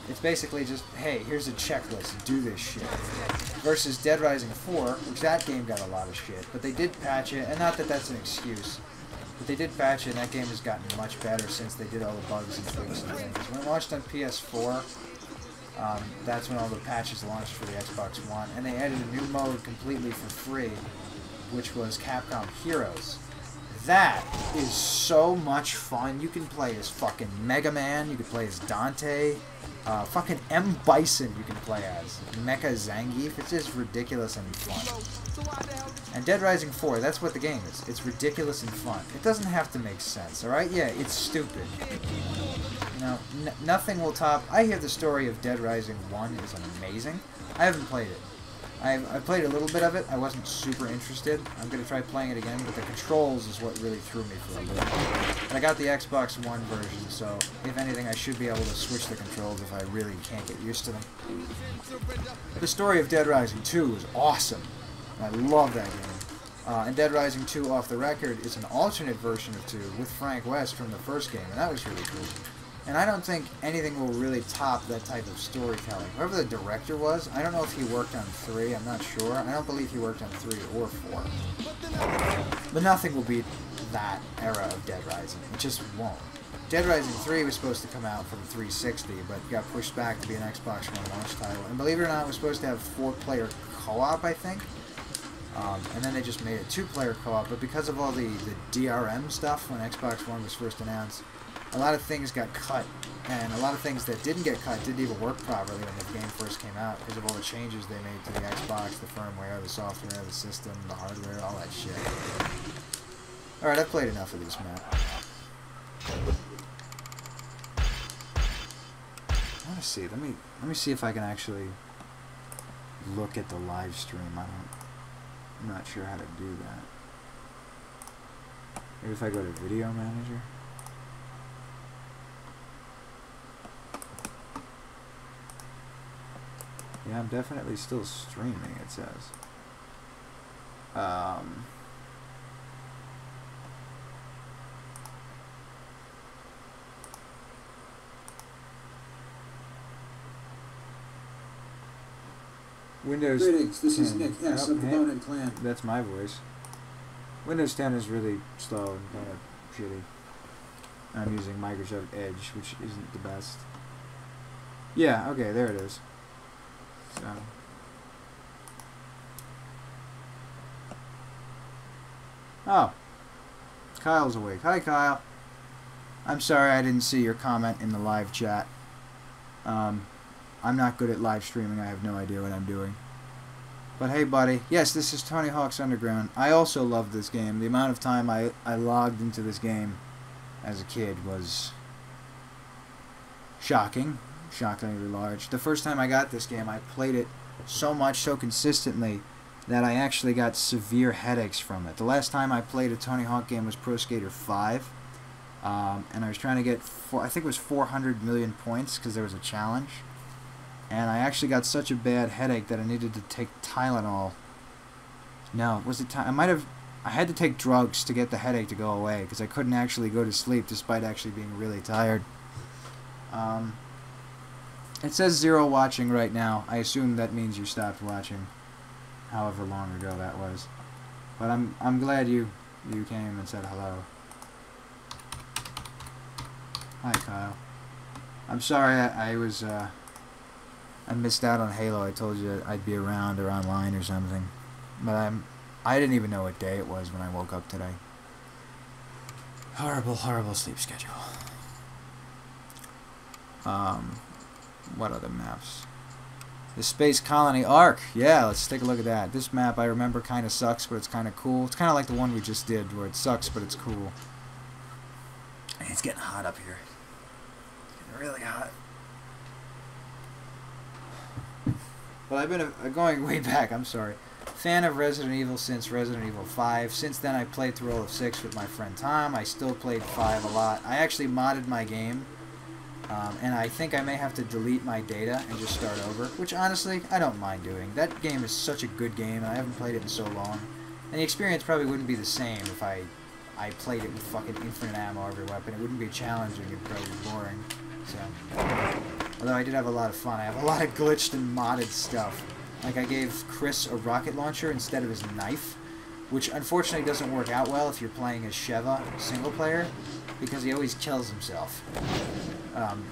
It's basically just, hey, here's a checklist, do this shit. Versus Dead Rising 4, which that game got a lot of shit, but they did patch it, and not that that's an excuse, but they did patch it, and that game has gotten much better since they did all the bugs and tweaks and things. When it launched on PS4, that's when all the patches launched for the Xbox One, and they added a new mode completely for free, which was Capcom Heroes. That is so much fun. You can play as fucking Mega Man, you can play as Dante, fucking M. Bison you can play as, Mecha Zangief. It's just ridiculous and fun. And Dead Rising 4, that's what the game is. It's ridiculous and fun. It doesn't have to make sense, alright? Yeah, it's stupid. You know, nothing will top... I hear the story of Dead Rising 1 is amazing. I haven't played it. I played a little bit of it. I wasn't super interested. I'm going to try playing it again, but the controls is what really threw me for a little bit. But I got the Xbox One version, so if anything, I should be able to switch the controls if I really can't get used to them. The story of Dead Rising 2 is awesome. I love that game. And Dead Rising 2 Off the Record is an alternate version of 2 with Frank West from the first game, and that was really cool. And I don't think anything will really top that type of storytelling. Whoever the director was, I don't know if he worked on 3, I'm not sure. I don't believe he worked on 3 or 4. But nothing will beat that era of Dead Rising. It just won't. Dead Rising 3 was supposed to come out for the 360, but got pushed back to be an Xbox One launch title. And believe it or not, it was supposed to have 4-player co-op, I think. And then they just made a 2-player co-op, but because of all the DRM stuff when Xbox One was first announced, a lot of things got cut, and a lot of things that didn't get cut didn't even work properly when the game first came out because of all the changes they made to the Xbox, the firmware, the software, the system, the hardware, all that shit. Alright, I've played enough of this map. I want to see, let me see if I can actually look at the live stream. I'm not sure how to do that. Maybe if I go to Video Manager. Yeah, I'm definitely still streaming, it says. Windows. Greetings, this is 10. Nick S. of the hey, Bonehead Clan. That's my voice. Windows 10 is really slow and kind of shitty. I'm using Microsoft Edge, which isn't the best. Yeah, okay, there it is. So. Oh. Kyle's awake. Hi, Kyle. I'm sorry I didn't see your comment in the live chat. I'm not good at live streaming. I have no idea what I'm doing. But hey, buddy. Yes, this is Tony Hawk's Underground. I also love this game. The amount of time I logged into this game as a kid was shocking. Shockingly large. The first time I got this game, I played it so much, so consistently, that I actually got severe headaches from it. The last time I played a Tony Hawk game was Pro Skater 5. And I was trying to get, I think it was 400 million points because there was a challenge. And I actually got such a bad headache that I needed to take Tylenol. No, was it I had to take drugs to get the headache to go away because I couldn't actually go to sleep despite actually being really tired. It says 0 watching right now. I assume that means you stopped watching, however long ago that was. But I'm glad you came and said hello. Hi, Kyle. I'm sorry I was I missed out on Halo. I told you I'd be around or online or something, but I didn't even know what day it was when I woke up today. Horrible, horrible sleep schedule. What other maps? The Space Colony Ark. Yeah, let's take a look at that. This map I remember kind of sucks, but it's kind of cool. It's kind of like the one we just did, where it sucks, but it's cool. It's getting hot up here. It's getting really hot. But I've been going way back, I'm sorry. Fan of Resident Evil since Resident Evil 5. Since then I played through all of 6 with my friend Tom. I still played 5 a lot. I actually modded my game. And I think I may have to delete my data and just start over. Which honestly, I don't mind doing. That game is such a good game and I haven't played it in so long. And the experience probably wouldn't be the same if I played it with fucking infinite ammo every weapon. It wouldn't be challenging, it'd probably be boring. So, although I did have a lot of fun. I have a lot of glitched and modded stuff. Like I gave Chris a rocket launcher instead of his knife, which unfortunately doesn't work out well if you're playing as Sheva single player, because he always kills himself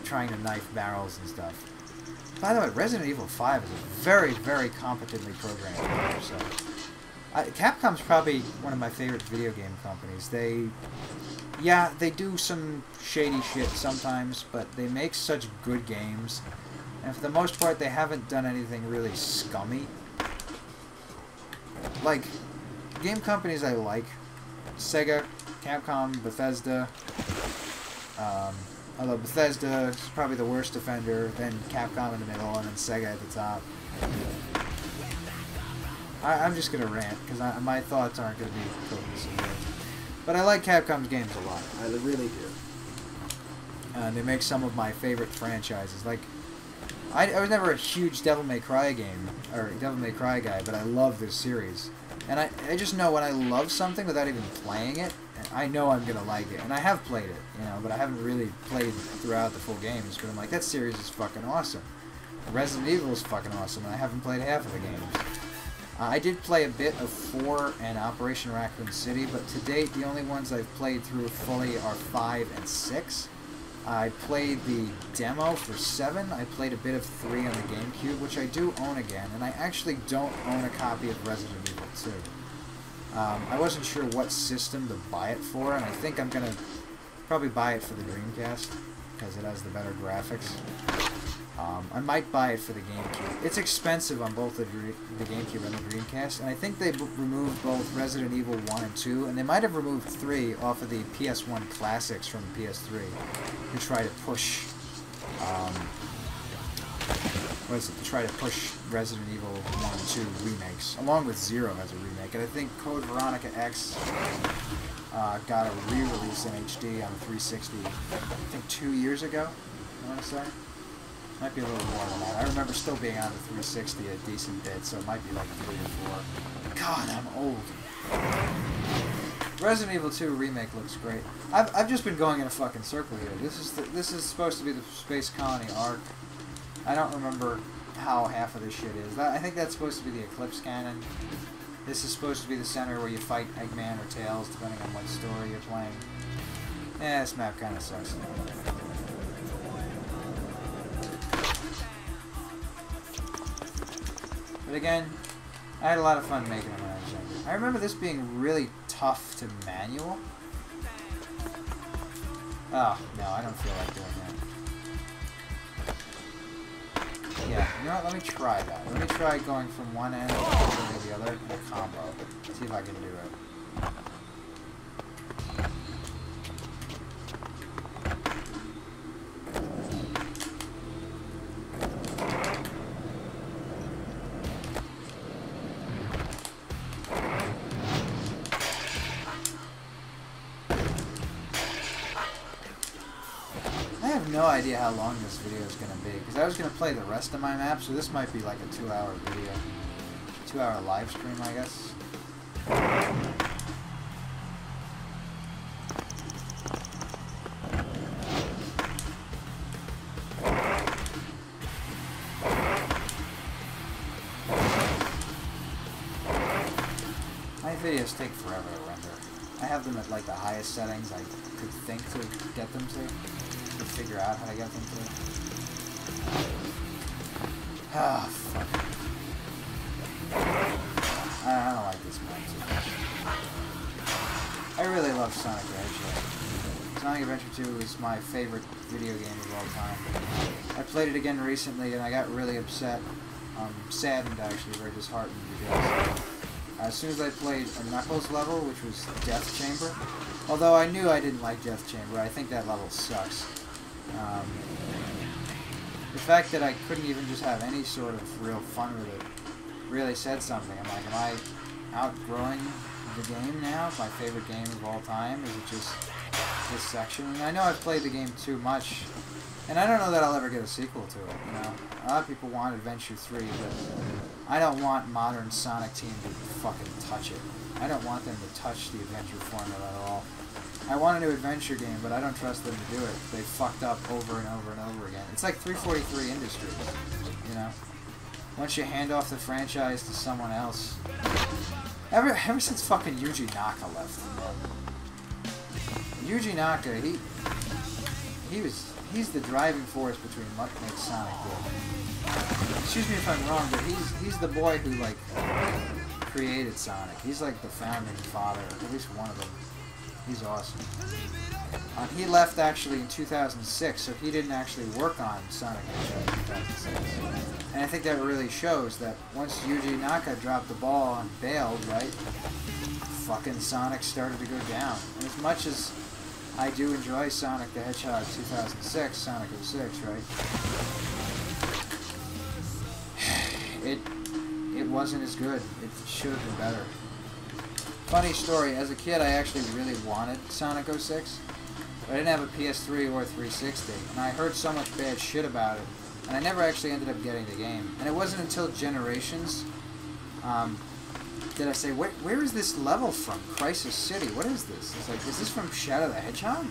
trying to knife barrels and stuff. By the way, Resident Evil 5 is a very, very competently programmed game. So, Capcom's probably one of my favorite video game companies. Yeah, they do some shady shit sometimes, but they make such good games. And for the most part, they haven't done anything really scummy. Like, game companies I like: Sega, Capcom, Bethesda. Although Bethesda is probably the worst offender, then Capcom in the middle, and then Sega at the top. I'm just going to rant, because my thoughts aren't going to be cohesive. But I like Capcom's games a lot. I really do. They make some of my favorite franchises. Like, I was never a huge Devil May Cry guy, but I love this series. And I just know when I love something without even playing it, I know I'm going to like it. And I have played it, you know, but I haven't really played throughout the full games. But I'm like, that series is fucking awesome. Resident Evil is fucking awesome, and I haven't played half of the games. I did play a bit of 4 and Operation Raccoon City, but to date, the only ones I've played through fully are 5 and 6. I played the demo for 7. I played a bit of 3 on the GameCube, which I do own again, and I actually don't own a copy of Resident Evil 2. I wasn't sure what system to buy it for, and I think I'm going to probably buy it for the Dreamcast, because it has the better graphics. I might buy it for the GameCube. It's expensive on both the GameCube and the Dreamcast, and I think they removed both Resident Evil 1 and 2, and they might have removed 3 off of the PS1 classics from the PS3 to try to push, to try to push Resident Evil 1 and 2 remakes, along with 0 as a remake, and I think Code Veronica X got a re-release in HD on the 360, I think 2 years ago, I want to say. Might be a little more than that. I remember still being on the 360 a decent bit, so it might be like 3 or 4. God, I'm old. Resident Evil 2 remake looks great. I've just been going in a fucking circle here. This is supposed to be the Space Colony Ark. I don't remember how half of this shit is. I think that's supposed to be the Eclipse Cannon. This is supposed to be the center where you fight Eggman or Tails, depending on what story you're playing. Yeah, this map kind of sucks. But again, I had a lot of fun making them when I was younger. I remember this being really tough to manual. Oh, no, I don't feel like doing that. Yeah, you know what? Let me try that. Let me try going from one end to the other in a combo. See if I can do it. I have no idea how long this video is going to be, because I was going to play the rest of my map, so this might be like a 2-hour video. 2-hour live stream, I guess. My videos take forever to render. I have them at like the highest settings I could think to get them to figure out how to get them to. Ah, fuck. I don't like this map too much. I really love Sonic the Hedgehog. Sonic Adventure 2 is my favorite video game of all time. I played it again recently and I got really upset. Saddened actually, very disheartened, because as soon as I played a Knuckles level, which was Death Chamber, although I knew I didn't like Death Chamber, I think that level sucks. The fact that I couldn't even just have any sort of real fun with it really said something. I'm like, am I outgrowing the game now? My favorite game of all time? Is it just this section? And I know I've played the game too much, and I don't know that I'll ever get a sequel to it, you know? A lot of people want Adventure 3, but I don't want modern Sonic Team to fucking touch it. I don't want them to touch the Adventure formula at all. I want a new adventure game, but I don't trust them to do it. They fucked up over and over and over again. It's like 343 Industries, you know? Once you hand off the franchise to someone else. Ever since fucking Yuji Naka left, man. Yuji Naka, he's the driving force between what makes Sonic good. Excuse me if I'm wrong, but he's the boy who, like, created Sonic. He's like the founding father, at least one of them. He's awesome. He left actually in 2006, so he didn't actually work on Sonic in 2006. And I think that really shows that once Yuji Naka dropped the ball and bailed, right, fucking Sonic started to go down. And as much as I do enjoy Sonic the Hedgehog 2006, Sonic 06, right, it wasn't as good. It should have been better. Funny story, as a kid I actually really wanted Sonic 06, but I didn't have a PS3 or a 360, and I heard so much bad shit about it, and I never actually ended up getting the game. And it wasn't until Generations did I say, where is this level from? Crisis City, what is this? It's like, is this from Shadow the Hedgehog?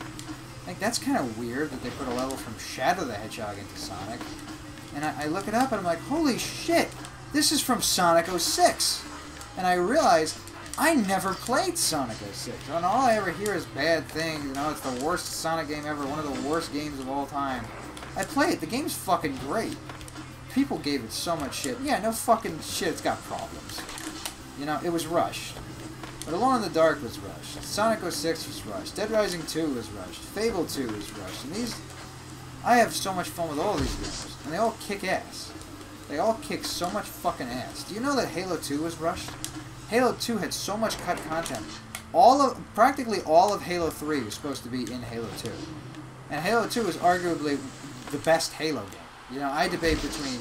Like, that's kind of weird that they put a level from Shadow the Hedgehog into Sonic. And I look it up and I'm like, holy shit, this is from Sonic 06. And I realized I never played Sonic 06, and all I ever hear is bad things. You know, it's the worst Sonic game ever, one of the worst games of all time. I play it. The game's fucking great. People gave it so much shit. Yeah, no fucking shit. It's got problems. You know, it was rushed. But Alone in the Dark was rushed. Sonic 06 was rushed. Dead Rising 2 was rushed. Fable 2 was rushed. And these, I have so much fun with all these games, and they all kick ass. They all kick so much fucking ass. Do you know that Halo 2 was rushed? Halo 2 had so much cut content. Practically all of Halo 3 was supposed to be in Halo 2. And Halo 2 is arguably the best Halo game. You know, I debate between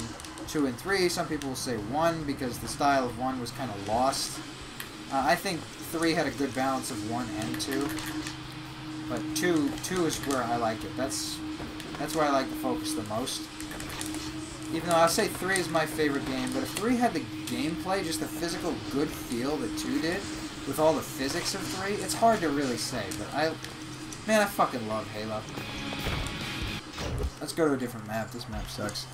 2 and 3. Some people will say 1 because the style of 1 was kind of lost. I think 3 had a good balance of 1 and 2. But 2 is where I like it. That's where I like to focus the most. Even though I'll say 3 is my favorite game, but if 3 had the gameplay, just the physical good feel that 2 did, with all the physics of 3, it's hard to really say, but man, I fucking love Halo. Let's go to a different map. This map sucks.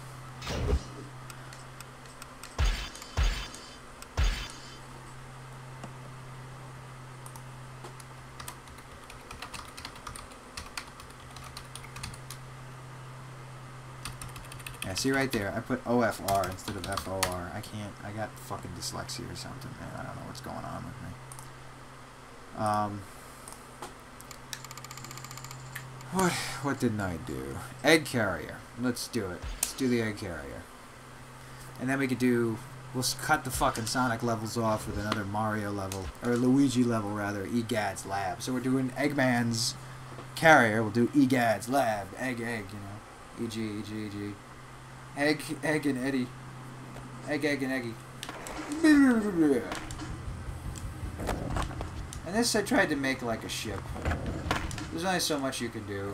Yeah, see right there, I put OFR instead of FOR. I can't, I got fucking dyslexia or something, man. I don't know what's going on with me. What didn't I do? Egg carrier. Let's do it. Let's do the egg carrier. And then we could do, we'll cut the fucking Sonic levels off with another Mario level, or Luigi level rather, EGAD's Lab. So we're doing Eggman's carrier, we'll do EGAD's Lab, egg, you know, EG, EG, EG. Egg and Eddie. Egg and Eggy. And this I tried to make like a ship. There's only so much you can do.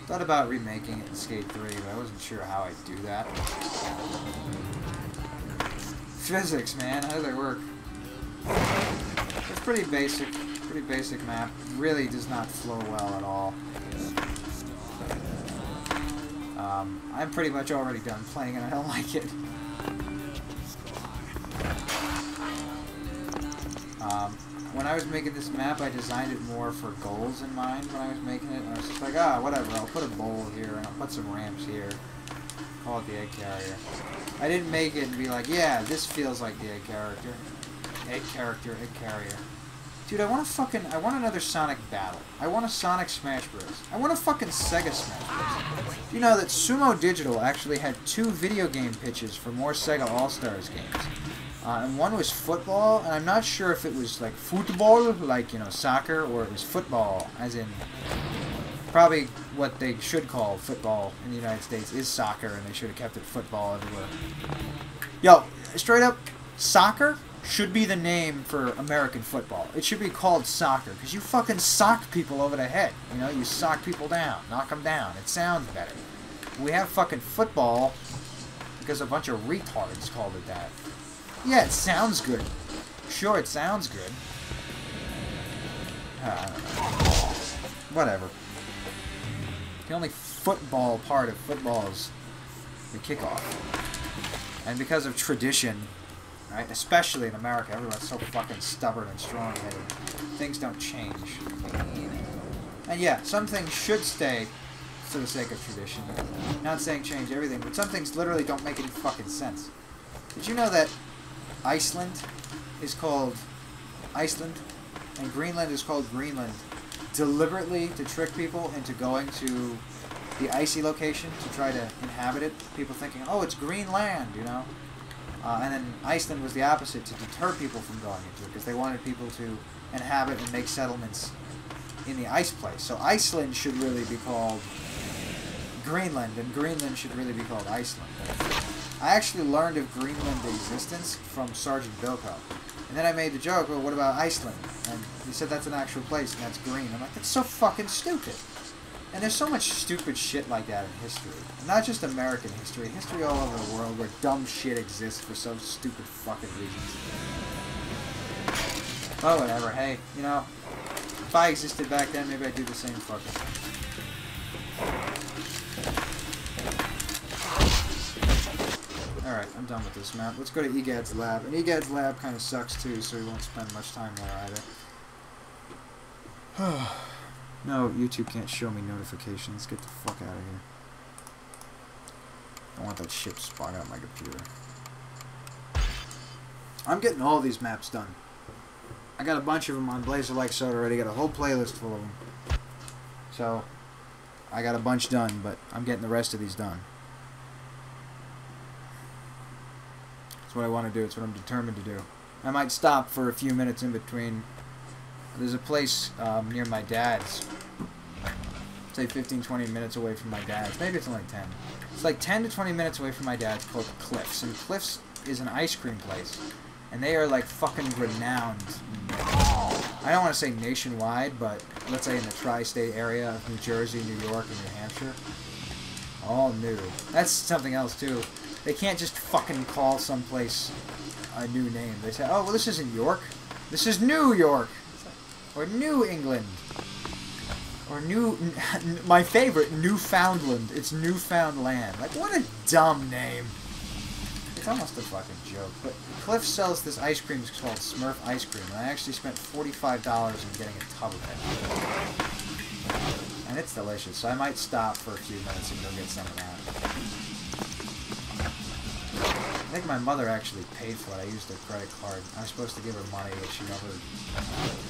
Thought about remaking it in Skate 3, but I wasn't sure how I'd do that. Physics, man, how does that work? It's pretty basic map. Really does not flow well at all. I'm pretty much already done playing it. I don't like it. When I was making this map, I designed it more for goals in mind when I was making it. And I was just like, whatever, I'll put a bowl here, and I'll put some ramps here. Call it the egg carrier. I didn't make it and be like, yeah, this feels like the egg character. Egg carrier. Dude, I want another Sonic battle. I want a Sonic Smash Bros. I want a fucking Sega Smash Bros. You know that Sumo Digital actually had 2 video game pitches for more Sega All-Stars games. And one was football, and I'm not sure if it was like football, like, you know, soccer, or it was football, as in probably what they should call football in the United States is soccer, and they should have kept it football everywhere. Yo, straight up, soccer should be the name for American football. It should be called soccer, because you fucking sock people over the head. You know, you sock people down, knock them down. It sounds better. We have fucking football because a bunch of retards called it that. Yeah, it sounds good. Sure, it sounds good. Whatever. The only football part of football is the kickoff. And because of tradition, right, especially in America, everyone's so fucking stubborn and strong-headed. Things don't change. And yeah, some things should stay for the sake of tradition. Not saying change everything, but some things literally don't make any fucking sense. Did you know that Iceland is called Iceland and Greenland is called Greenland deliberately to trick people into going to the icy location to try to inhabit it? People thinking, oh, it's Greenland, you know? And then Iceland was the opposite, to deter people from going into it, because they wanted people to inhabit and make settlements in the ice place. So Iceland should really be called Greenland, and Greenland should really be called Iceland. I actually learned of Greenland's existence from Sergeant Bilko. And then I made the joke, well, what about Iceland? And he said that's an actual place, and that's green. I'm like, that's so fucking stupid. And there's so much stupid shit like that in history. Not just American history. History all over the world where dumb shit exists for some stupid fucking reasons. Oh, whatever. Hey, you know, if I existed back then, maybe I'd do the same fucking thing. Alright, I'm done with this map. Let's go to EGAD's Lab. And EGAD's Lab kind of sucks too, so we won't spend much time there either. No, YouTube can't show me notifications. Get the fuck out of here. I want that shit spot out my computer. I'm getting all these maps done. I got a bunch of them on BLAZERLIKESSODA already. Got a whole playlist full of them. So, I got a bunch done, but I'm getting the rest of these done. That's what I want to do. It's what I'm determined to do. I might stop for a few minutes in between. There's a place near my dad's. Say 15-20 minutes away from my dad's. Maybe it's only 10. It's like 10 to 20 minutes away from my dad's, called Cliffs. And Cliffs is an ice cream place. And they are like fucking renowned. I don't want to say nationwide, but let's say in the tri-state area of New Jersey, New York, and New Hampshire. All new. That's something else too. They can't just fucking call someplace a new name. They say, oh, well, this isn't York. This is New York. Or New England. Or my favorite, Newfoundland. It's Newfoundland. Like, what a dumb name. It's almost a fucking joke. But Cliff sells this ice cream called Smurf Ice Cream. And I actually spent $45 in getting a tub of it. and it's delicious. So I might stop for a few minutes and go get some of that. I think my mother actually paid for it. I used her credit card. I was supposed to give her money, but she never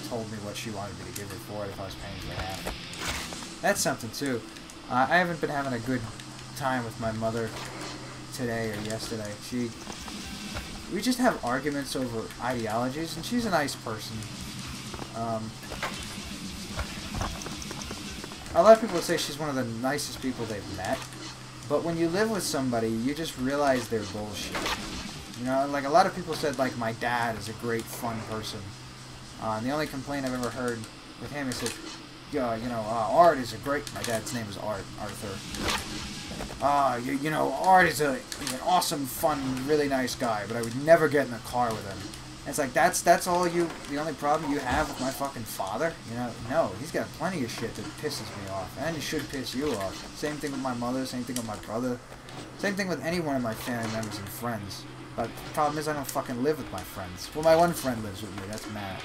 told me what she wanted me to give her for it if I was paying for half. That's something too. I haven't been having a good time with my mother today or yesterday. We just have arguments over ideologies, and she's a nice person. A lot of people would say she's one of the nicest people they've met, but when you live with somebody, you just realize they're bullshit. You know, like a lot of people said, like, my dad is a great, fun person. And the only complaint I've ever heard with him is that, Art is a great... My dad's name is Arthur. Art is an awesome, fun, really nice guy, but I would never get in a car with him. And it's like, that's all you... The only problem you have with my fucking father? You know, no, he's got plenty of shit that pisses me off, and it should piss you off. Same thing with my mother, same thing with my brother, same thing with any one of my family members and friends. But the problem is I don't fucking live with my friends. Well, my one friend lives with me, that's Matt.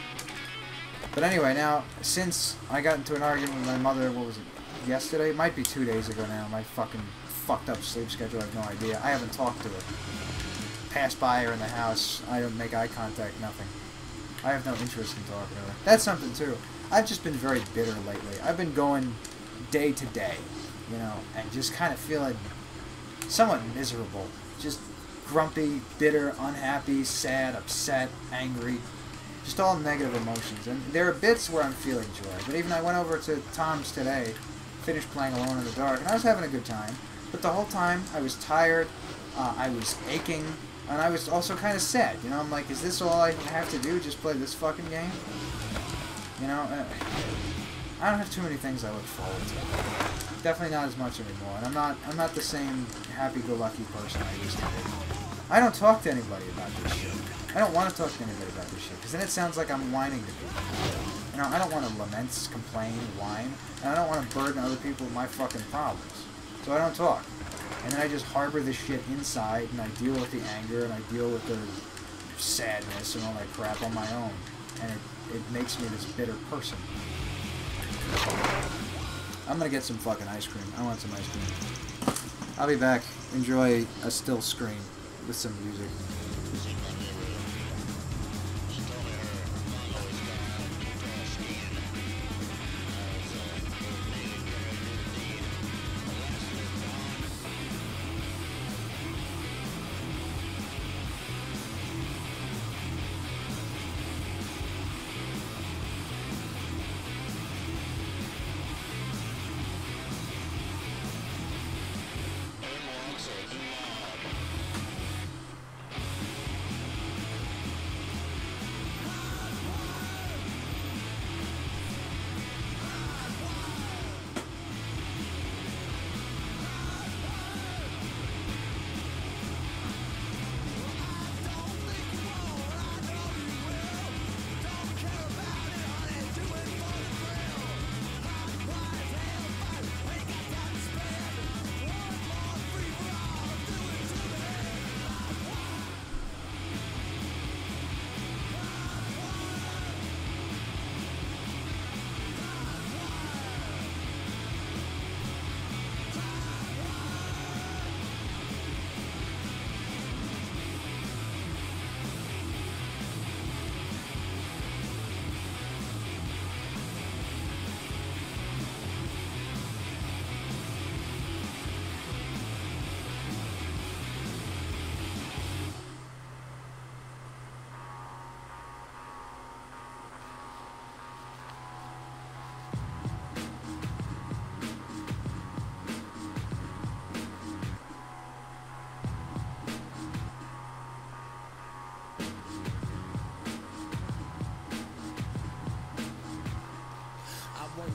But anyway, now, since I got into an argument with my mother, what was it, yesterday? It might be 2 days ago now. My fucking fucked up sleep schedule, I have no idea. I haven't talked to her. Pass by her in the house, I don't make eye contact, nothing. I have no interest in talking to her. That's something too. I've just been very bitter lately. I've been going day to day, you know, and just kind of feeling somewhat miserable. Just grumpy, bitter, unhappy, sad, upset, angry. Just all negative emotions. And there are bits where I'm feeling joy. But even I went over to Tom's today, finished playing Alone in the Dark, and I was having a good time. But the whole time, I was tired, I was aching, and I was also kind of sad. You know, I'm like, is this all I have to do? Just play this fucking game? You know, I don't have too many things I look forward to. Definitely not as much anymore. And I'm not the same happy-go-lucky person I used to be. I don't talk to anybody about this shit. I don't want to talk to anybody about this shit, because then it sounds like I'm whining to people. You know, I don't want to lament, complain, whine, and I don't want to burden other people with my fucking problems. So I don't talk. And then I just harbor this shit inside, and I deal with the anger, and I deal with the sadness and all that crap on my own. And it makes me this bitter person. I'm gonna get some fucking ice cream. I want some ice cream. I'll be back. Enjoy a still screen with some music.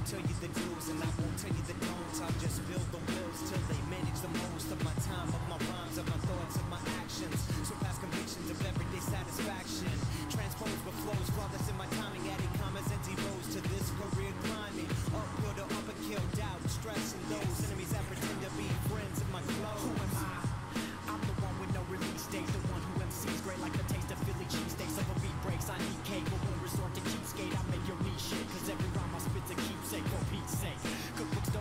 Tell you the do's and I won't tell you the don'ts. I'll just build the wills till they manage the most of my time, of my rhymes, of my thoughts, of my actions. Surpass convictions of everyday satisfaction. Transpose with flows, flawless in my timing, adding commas and zeros to this career climbing. Uphill to upper kill, doubt, stress, and those enemies that pretend to be friends of my clothes. Who am I? I'm the one with no release date, the one who MC's great like the taste of Philly cheesesteaks. Over beat breaks, I need cake, but won't resort to cheapskate. I make your niche shit, cause every rhyme I spit's a keepsake for Pete's sake. Cookbooks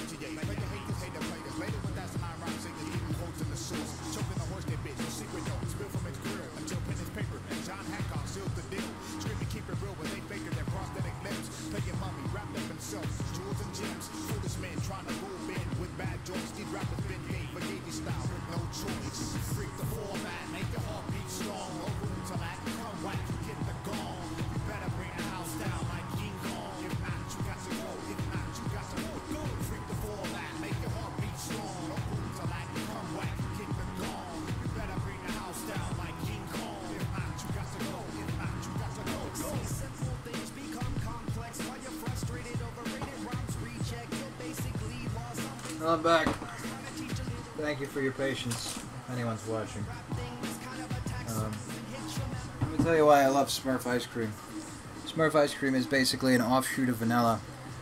appreciate. Play the haters, hate the players. Later when that's line rhyme, say the demon quotes in the source. Choking the horse, that bitch, no secret note. Spill from its grill until pen is paper. And John Hancock sealed the deal. Screaming, keep it real, but they faker their prosthetic lips. Playing mommy, wrapped up in silk, jewels and gems. Foolish men trying to go in with bad joints. These rappers been gay, but gave you style with no choice. Freak the format, make your heartbeat strong. No room to lack, come whack, get the gong. You better bring the house down like King Kong. If not, you got to go. If not, you got to go. Freak the format, make your heartbeat strong. No room to lack, come whack, get the gong. You better bring the house down like King Kong. If not, you got to go. If not, you got to go. Simple things become complex while you're frustrated, overrated rhymes recheck. You're basically lost something. Well, I'm back. Thank you for your patience, if anyone's watching. Let me tell you why I love Smurf ice cream. Smurf ice cream is basically an offshoot of vanilla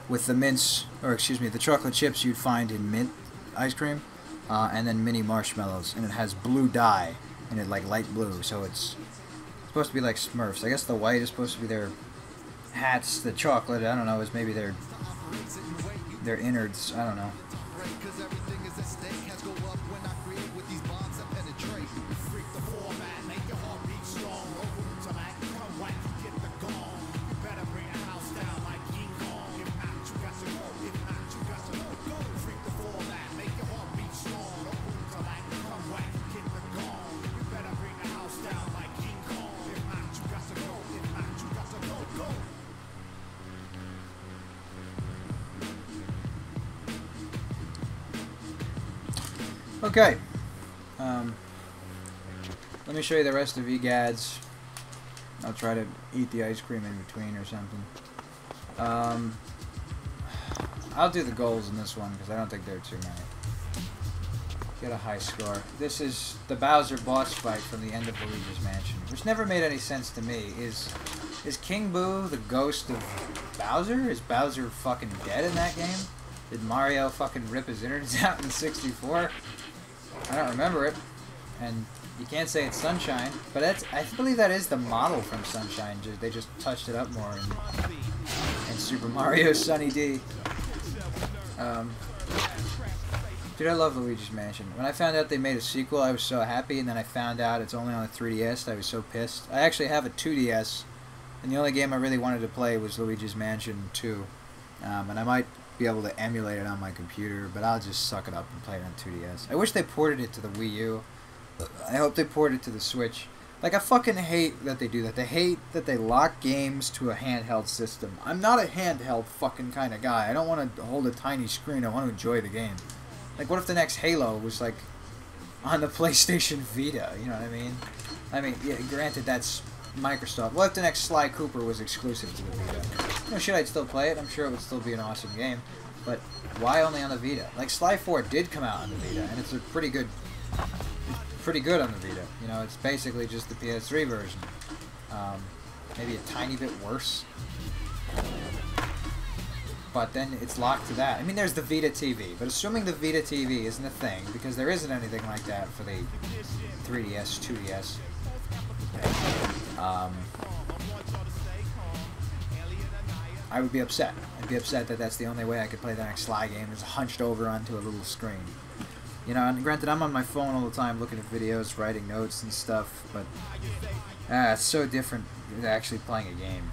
with the mints, or excuse me, the chocolate chips you'd find in mint ice cream, and then mini marshmallows, and it has blue dye in it, like light blue, so it's supposed to be like Smurfs. I guess the white is supposed to be their hats, the chocolate, I don't know, is maybe their innards, I don't know. Cause everything is at stake, has go up when I create with these bombs that penetrate. Freak the format, make your heartbeat strong. No room to lack, come whack, get the gong. You better bring the house down like King Kong. If not, you got to go. If not, you got to go. Freak the format, make your heartbeat strong. No room to lack, come whack, get the gong. You better bring the house down like King Kong. If not, you got to go. If not, you got to go. Okay, let me show you the rest of EGADS. I'll try to eat the ice cream in between or something. I'll do the goals in this one because I don't think there are too many. Get a high score. This is the Bowser boss fight from the end of Luigi's Mansion, which never made any sense to me. Is King Boo the ghost of Bowser? Is Bowser fucking dead in that game? Did Mario fucking rip his innards out in 64? I don't remember it. And you can't say it's Sunshine, but I believe that is the model from Sunshine. They just touched it up more in Super Mario Sunny D. Dude, I love Luigi's Mansion. When I found out they made a sequel, I was so happy, and then I found out it's only on the 3DS. I was so pissed. I actually have a 2DS, and the only game I really wanted to play was Luigi's Mansion 2. And I might be able to emulate it on my computer, but I'll just suck it up and play it on 2DS. I wish they ported it to the Wii U. I hope they port it to the Switch. Like, I fucking hate that they do that. They hate that they lock games to a handheld system. I'm not a handheld fucking kind of guy. I don't want to hold a tiny screen. I want to enjoy the game. Like, what if the next Halo was, like, on the PlayStation Vita? You know what I mean? I mean, yeah, granted, that's Microsoft. What if the next Sly Cooper was exclusive to the Vita? No shit, I'd still play it. I'm sure it would still be an awesome game. But why only on the Vita? Like, Sly 4 did come out on the Vita, and it's a pretty good on the Vita. You know, it's basically just the PS3 version. Maybe a tiny bit worse. But then it's locked to that. I mean, there's the Vita TV, but assuming the Vita TV isn't a thing, because there isn't anything like that for the 3DS, 2DS, I would be upset. I'd be upset that that's the only way I could play the next Sly game, is hunched over onto a little screen. You know, and granted, I'm on my phone all the time looking at videos, writing notes and stuff, but it's so different than actually playing a game.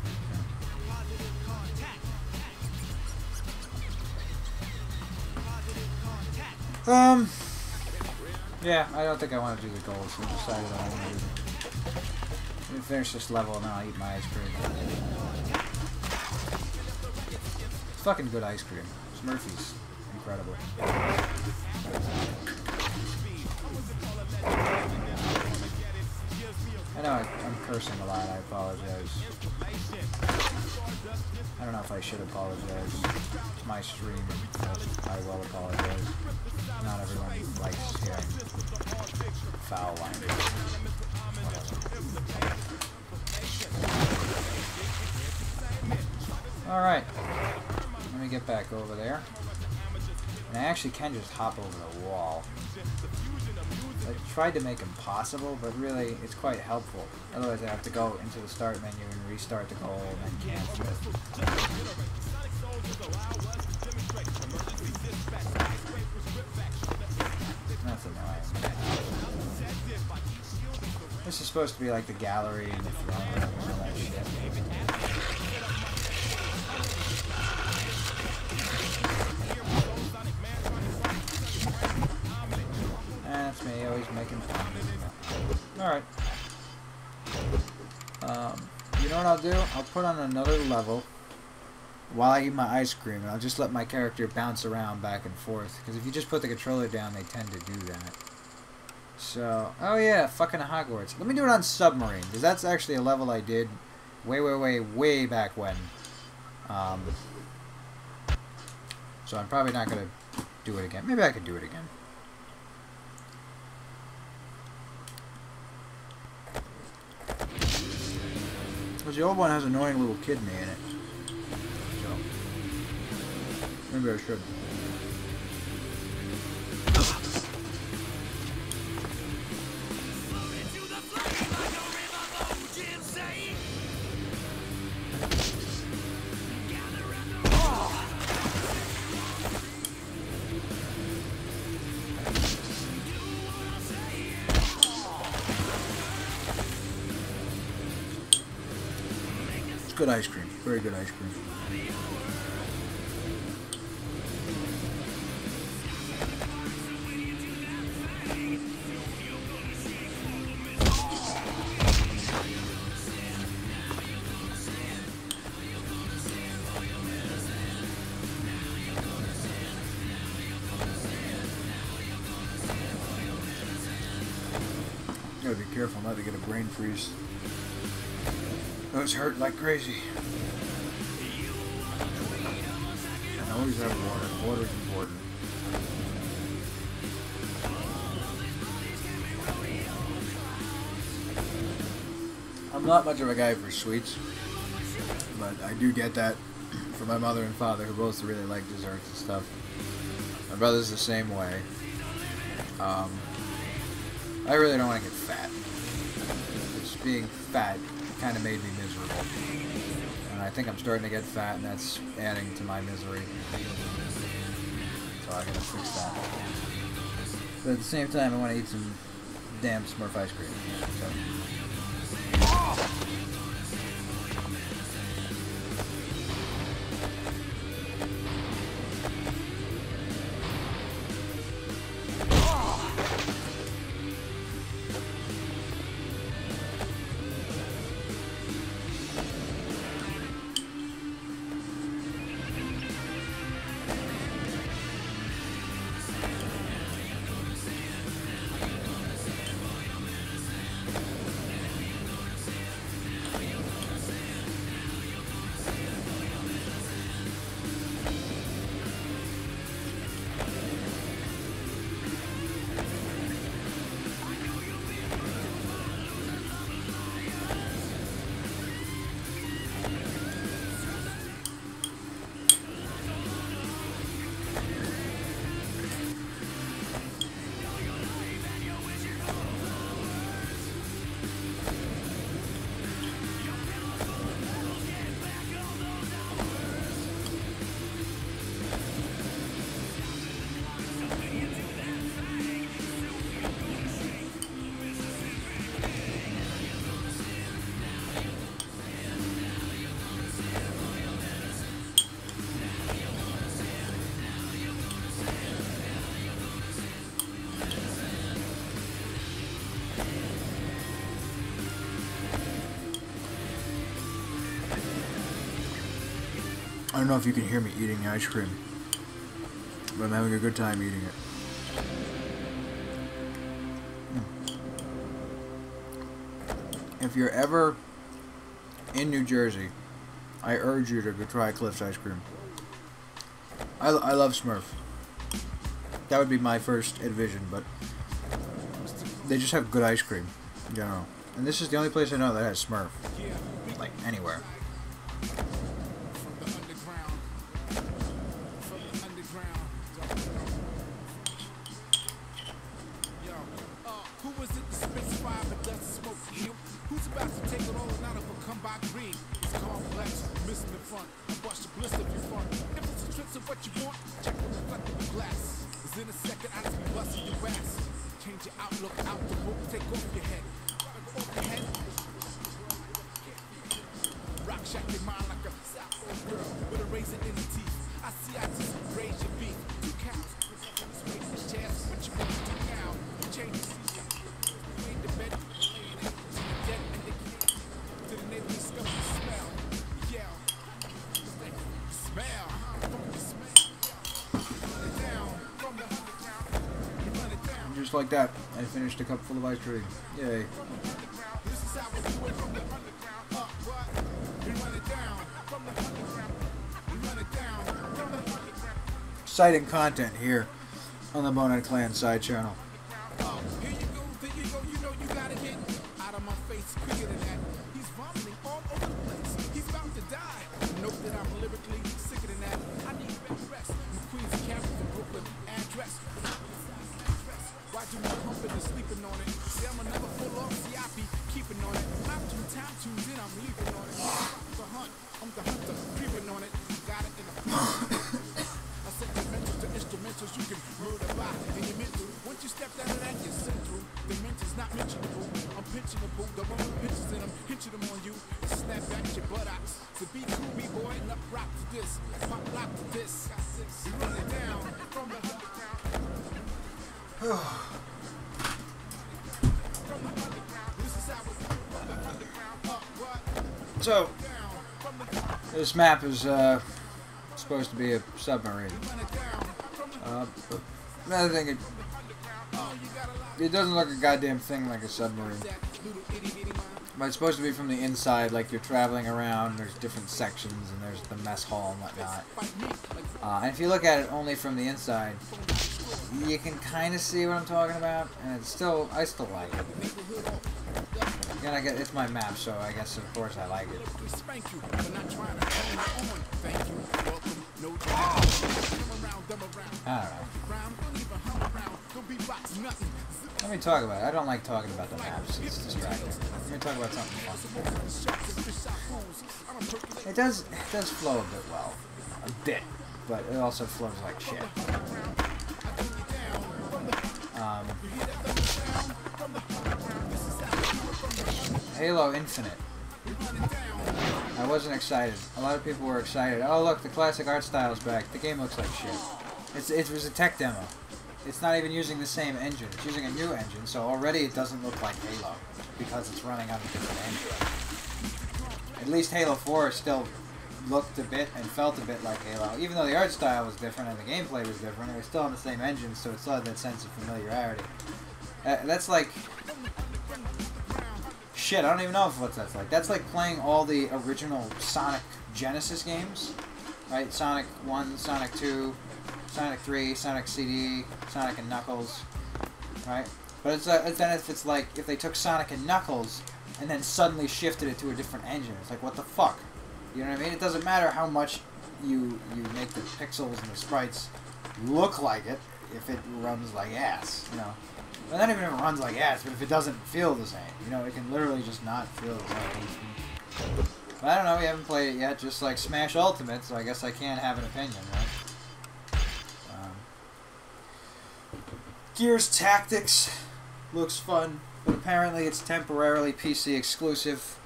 Yeah, I don't think I want to do the goals. I decided I want to do them. Let me finish this level and then I'll eat my ice cream. It's fucking good ice cream. Smurfy's incredible. I know I'm cursing a lot. I apologize. I don't know if I should apologize. It's my stream. I will apologize. Not everyone likes hearing foul language. Alright. Let me get back over there. And I actually can just hop over the wall. I tried to make impossible, but really, it's quite helpful. Otherwise, I have to go into the start menu and restart the goal and then cancel it. supposed to be like the gallery and the throne room and all that shit. That's me, always making fun. Alright. You know what I'll do? I'll put on another level while I eat my ice cream, and I'll just let my character bounce around back and forth. Because if you just put the controller down, they tend to do that. So, oh yeah, fucking Hogwarts. Let me do it on Submarine, because that's actually a level I did way back when. So I'm probably not going to do it again. Maybe I could do it again. Because the old one has an annoying little kidney in it. So, maybe I should. Good ice cream. Very good ice cream. Gotta be careful not to get a brain freeze. Those hurt like crazy. And always have water. Water's important. I'm not much of a guy for sweets, but I do get that from my mother and father, who both really like desserts and stuff. My brother's the same way. I really don't want to get fat. Just being fat kind of made me miserable, and I think I'm starting to get fat, and that's adding to my misery, so I gotta fix that. But at the same time, I want to eat some damn Smurf ice cream, so. I don't know if you can hear me eating the ice cream, but I'm having a good time eating it. If you're ever in New Jersey, I urge you to go try Cliff's ice cream. I love Smurf. That would be my first envision, but they just have good ice cream, you know. And this is the only place I know that has Smurf, like anywhere. off your head. Rock shack your mind like a South girl with a razor in the teeth. I see I just raise your beef. 2 cows. Raise this chest. What you want to do now? Change the season. Made the bed. Laying it. To the dead and the kid. To the neighborly stuff you smell. Yeah. Smell. Funky smell. Run it down from the underground. You run it down. Just like that, I finished a cup full of ice cream. Yay. This is how we do it from the underground. Up what? We run it down from the underground. We run it down from the underground. Exciting content here on the Bonehead Clan side channel. Oh, here you go, there you go. You know you gotta get out of my face quicker than that. He's vomiting all over the place. He's about to die. Note that I'm lyrically sicker than that. I need better rest. McQueen's campus in Brooklyn address. Why do we humping and sleeping on it? See, I'm never full off. See, I be keeping on it. I'm 2 time tunes in, I'm leaving on it. The hunt, I'm the hunter, creeping on it. Got it in the I said the mentals to instrumentals you can murder by in your mental. Once you step down to that, you're central. The mental's not mentionable. I'm pinching the boot, the wrong pitches in them, hinching them on you. Snap back your buttocks. To be cool, B-boy, and up rock to this. Pop lock to this. We run it down from the underground. From the underground. This is how we do it from the underground. Up what? So, Down from the this map is supposed to be a submarine. run it down from the Another thing, underground. Oh, you got a lot it doesn't look a goddamn thing like a submarine. of that little itty-bitty mind. But it's supposed to be from the inside, like you're traveling around, there's different sections, and there's the mess hall and whatnot. Fight me like And if you look at it only from the inside, you can kind of see what I'm talking about, and it's still, I still like it. Again, it's my map, so I guess of course I like it. we spank you for not trying to own your own. Thank you. Welcome. No doubt. Come around, dumb around. I don't know. Round, don't even hum around. Don't be box nothing. Let me talk about it. I don't like talking about the maps. It's distracting. Let me talk about something fun. It does flow a bit well. A bit. But it also flows like shit. Halo Infinite. I wasn't excited. A lot of people were excited. Oh look, the classic art style is back. The game looks like shit. It was a tech demo. It's not even using the same engine. It's using a new engine, so already it doesn't look like Halo because it's running on a different engine. At least Halo 4 still looked a bit and felt a bit like Halo. Even though the art style was different and the gameplay was different, it was still on the same engine, so it still had that sense of familiarity. That's like... Shit, I don't even know what that's like. That's like playing all the original Sonic Genesis games. Right? Sonic 1, Sonic 2, Sonic 3, Sonic CD, Sonic and Knuckles. Right? But it's then if it's like, if they took Sonic and Knuckles and then suddenly shifted it to a different engine. It's like, what the fuck? You know what I mean? It doesn't matter how much you make the pixels and the sprites look like it if it runs like ass, you know. Well, not even if it runs like ass, but if it doesn't feel the same. You know, it can literally just not feel the same. But I don't know, we haven't played it yet, just like Smash Ultimate, so I guess I can't have an opinion, right? Gears Tactics looks fun, but apparently it's temporarily PC exclusive.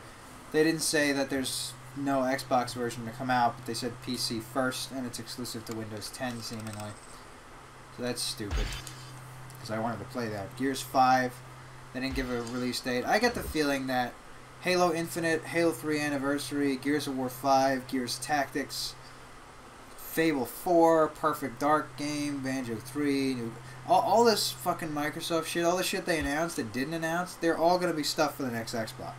They didn't say that there's no Xbox version to come out, but they said PC first, and it's exclusive to Windows 10, seemingly. So that's stupid, because I wanted to play that. Gears 5, they didn't give a release date. I get the feeling that Halo Infinite, Halo 3 Anniversary, Gears of War 5, Gears Tactics, Fable 4, Perfect Dark game, Banjo 3, all this fucking Microsoft shit, all the shit they announced and didn't announce, they're all going to be stuff for the next Xbox.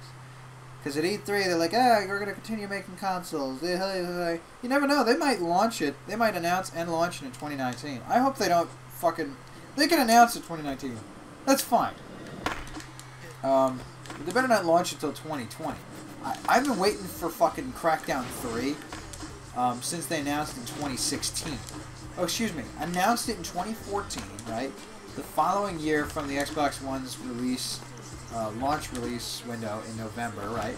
Because at E3, they're like, we're going to continue making consoles. You never know. They might launch it. They might announce and launch it in 2019. I hope they don't fucking... They can announce it 2019. That's fine. They better not launch it till 2020. I've been waiting for fucking Crackdown 3 since they announced it in 2016. Oh, excuse me. Announced it in 2014, right? The following year from the Xbox One's release... launch release window in November, right?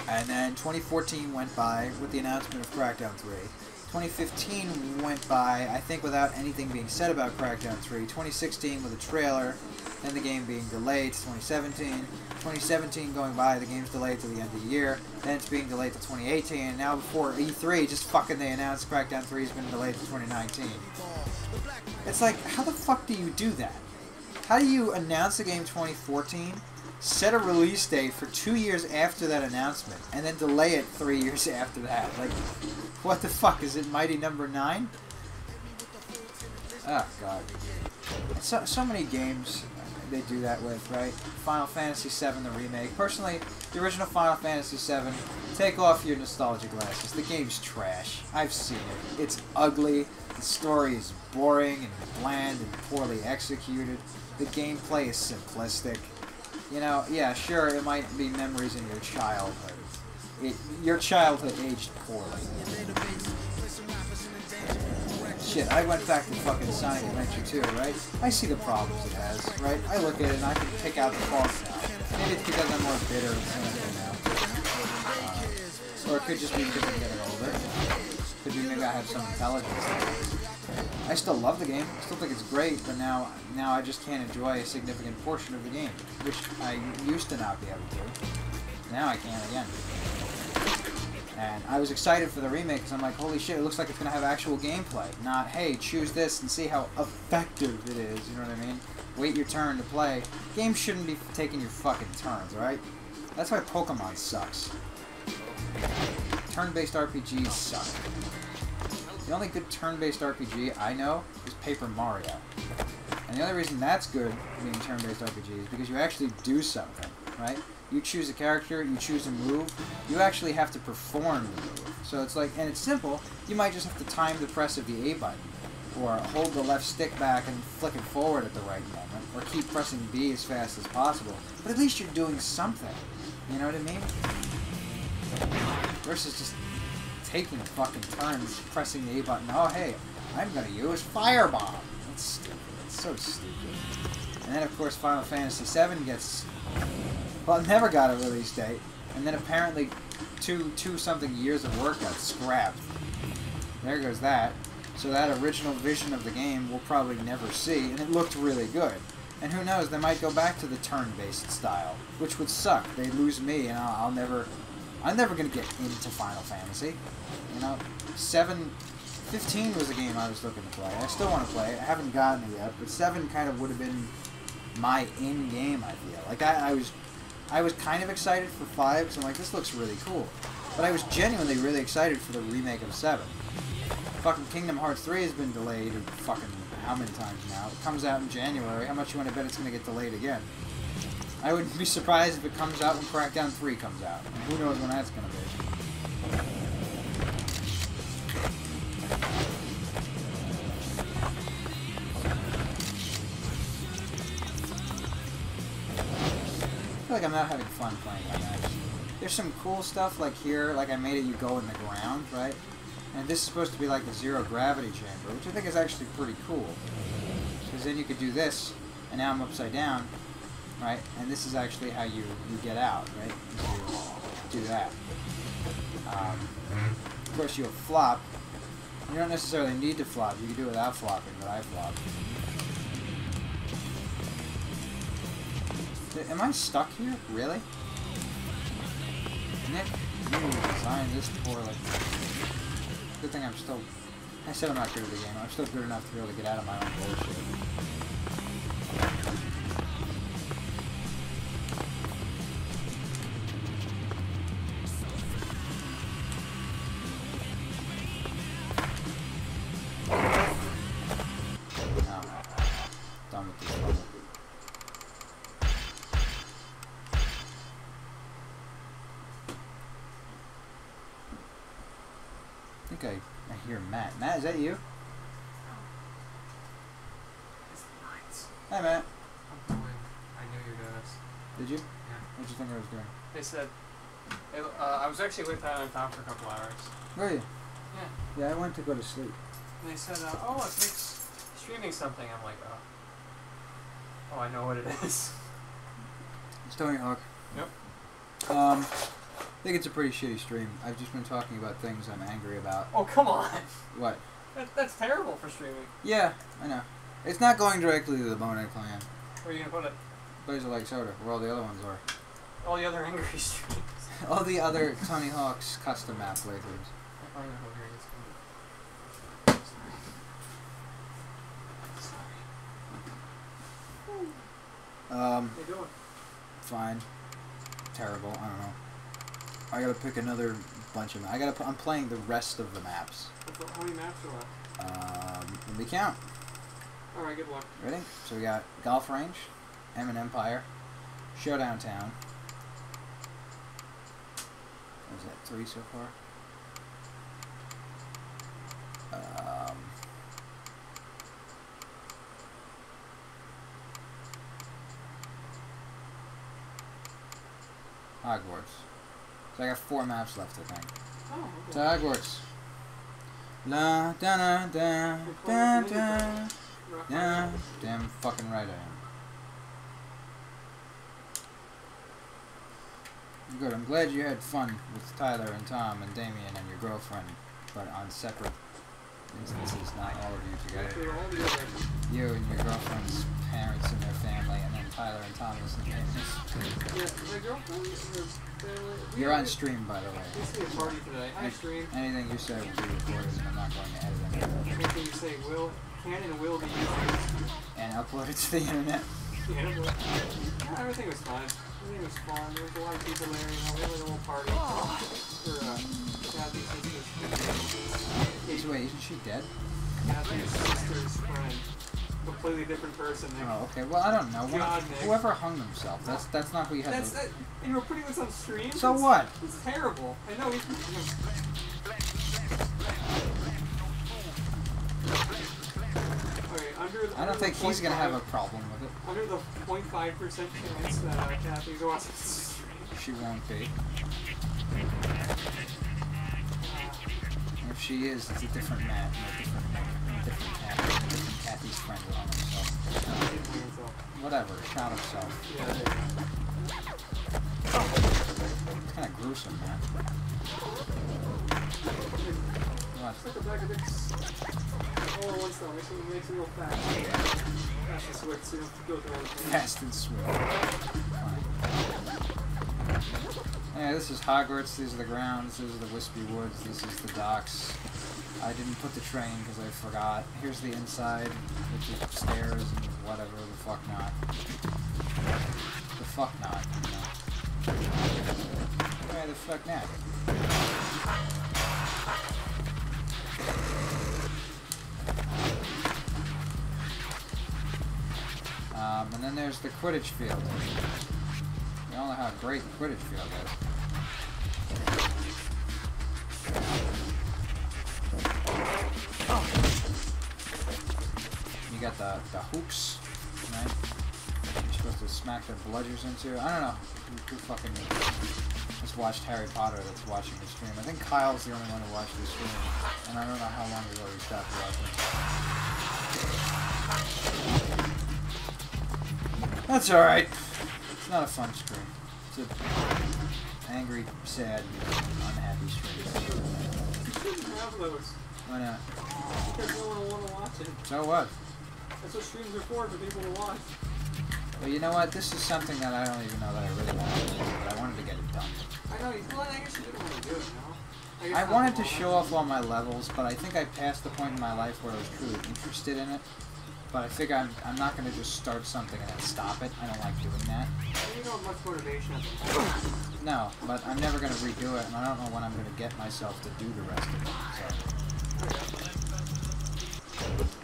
And then 2014 went by with the announcement of Crackdown 3. 2015 went by, I think, without anything being said about Crackdown 3. 2016 with a trailer. then the game being delayed to 2017, 2017 going by, the game's delayed to the end of the year, then it's being delayed to 2018, and now before E3, just fucking they announced Crackdown 3 has been delayed to 2019. It's like, how the fuck do you do that? How do you announce the game 2014, set a release date for 2 years after that announcement, and then delay it 3 years after that? Like, what the fuck? Is it Mighty Number 9? Oh, God. So many games they do that with, right? Final Fantasy VII, the remake. Personally, the original Final Fantasy VII, take off your nostalgia glasses. The game's trash. I've seen it. It's ugly. The story is boring and bland and poorly executed. The gameplay is simplistic. You know, yeah, sure, it might be memories in your childhood. Your childhood aged poorly. Shit, I went back to fucking Sonic Adventure 2, right? I see the problems it has, right? I look at it and I can pick out the faults now. Maybe it's because I'm more bitter and cynical now. Or it could just be because I'm getting older. Could be maybe I have some intelligence. I still love the game. I still think it's great, but now I just can't enjoy a significant portion of the game, which I used to not be able to. Now I can again. And I was excited for the remake because I'm like, holy shit, it looks like it's going to have actual gameplay. Not, hey, choose this and see how effective it is, you know what I mean? Wait your turn to play. Games shouldn't be taking your fucking turns, alright? That's why Pokemon sucks. Turn-based RPGs suck. The only good turn-based RPG I know is Paper Mario. And the only reason that's good, being turn-based RPG, is because you actually do something, right? You choose a character, you choose a move, you actually have to perform the move. So it's like, and it's simple, you might just have to time the press of the A button, or hold the left stick back and flick it forward at the right moment, or keep pressing B as fast as possible. But at least you're doing something, you know what I mean? Versus just taking fucking turns, pressing the A button, oh hey, I'm gonna use Firebomb. That's stupid, it's so stupid. And then of course Final Fantasy VII gets... Well, it never got a release date, and then apparently two something years of work got scrapped. There goes that. So that original vision of the game we'll probably never see, and it looked really good. And who knows, they might go back to the turn-based style, which would suck. They'd lose me, and I'm never gonna get into Final Fantasy. You know, 15 was a game I was looking to play. I still want to play it. I haven't gotten it yet, but 7 kind of would have been my in-game, I feel. Like, I was kind of excited for 5, because I'm like, this looks really cool. But I was genuinely really excited for the remake of 7. Fucking Kingdom Hearts 3 has been delayed fucking how many times now? It comes out in January. How much you want to bet it's going to get delayed again? I wouldn't be surprised if it comes out when Crackdown 3 comes out. And who knows when that's going to be. I feel like I'm not having fun playing that match. There's some cool stuff like here, like I made it you go in the ground, right? And this is supposed to be like the zero gravity chamber, which I think is actually pretty cool. Because then you could do this, and now I'm upside down, right? And this is actually how you get out, right? You do that. Of course you'll flop. You don't necessarily need to flop, you can do it without flopping, but I flop. Am I stuck here? Really? Nick, you designed this poorly. Good thing I'm still... I said I'm not good at the game. I'm still good enough to be able to get out of my own bullshit. No. Done with this level. I think I hear Matt. Matt, is that you? It's nice. Hi, Matt. I knew you were doing this. Did you? Yeah. What did you think I was doing? They said... I was actually with Tyler and Tom for a couple hours. Where are you? Yeah. Yeah, I went to go to sleep. And they said, oh, it makes streaming something. I'm like, oh. Oh, I know what it is. It's Tony Hawk. Yep. I think it's a pretty shitty stream. I've just been talking about things I'm angry about. Oh, come on. What? That's terrible for streaming. Yeah, I know. It's not going directly to the Bonehead clan. Where are you gonna put it? BLAZERLIKESSODA, where all the other ones are. All the other angry streams. All the other Tony Hawk's custom map playthroughs. I find it hilarious. How you doing? Fine. Terrible. I don't know. I gotta pick another bunch of. I'm playing the rest of the maps. How many maps are left? Let me count. All right, good luck. Ready? So we got Golf Range, M&M Empire, Showdown Town. What was that? 3 so far. Hogwarts. So I got 4 maps left, I think. Oh, To okay. Hogwarts. La da da da da da da. Damn fucking right I am. Good. I'm glad you had fun with Tyler and Tom and Damien and your girlfriend, but on separate instances, not all of you together. You and your girlfriend's parents and their family, and then Tyler and Thomas and Damien. Yeah, my girlfriend and her family. You're on stream, by the way. We see a party today. Hi, stream. Anything you say will be recorded, and I'm not going to edit any of it. Anything you say can and will be used. And upload it to the internet. Yeah, everything was fine. Everything was fun. There was a lot of people there. You know, we had like a little party for Kathy's sister's. So wait, isn't she dead? Kathy's sister's friend. Completely different person. Oh, okay. Well, I don't know. God, Whoever hung themselves. That's not who you had. That's that. And you were putting this on stream. So what? It's terrible. I know. Okay, I don't think he's gonna have a problem with it. Under the 0.5% chance that Kathy's watching this stream. She won't be. If she is, it's a different map, different Kathy's friend will hung himself. Whatever, shot himself. Yeah, there you go. It's kind of gruesome, man. What? It's like a bag of dicks. All at once though, makes it real fast. Fast and swift, so you don't have to go through all the things. Fast and swift. Yeah, this is Hogwarts, these are the grounds, these are the Wispy Woods, this is the docks. I didn't put the train because I forgot. Here's the inside, which is stairs and whatever the fuck not. The fuck not, you know. Why the fuck not? And then there's the Quidditch field. We all know how great the Quidditch field is. You got the hoops, right? You're supposed to smack the bludgers into. I don't know who fucking just watched Harry Potter that's watching the stream. I think Kyle's the only one who watched the stream, and I don't know how long ago he stopped watching. That's alright. It's not a fun stream. It's an angry, sad, unhappy stream. You shouldn't have those. Why not? Because no one will want to watch it. So what? That's what streams are for people to watch. Well, you know what? This is something that I don't even know that I really wanted to do, but I wanted to get it done. I know, well, I guess you didn't want to do it, no? I wanted to show off all my levels, but I think I passed the point in my life where I was truly interested in it. But I figure I'm not going to just start something and then stop it. I don't like doing that. You don't have much motivation at the time. No, but I'm never going to redo it, and I don't know when I'm going to get myself to do the rest of it.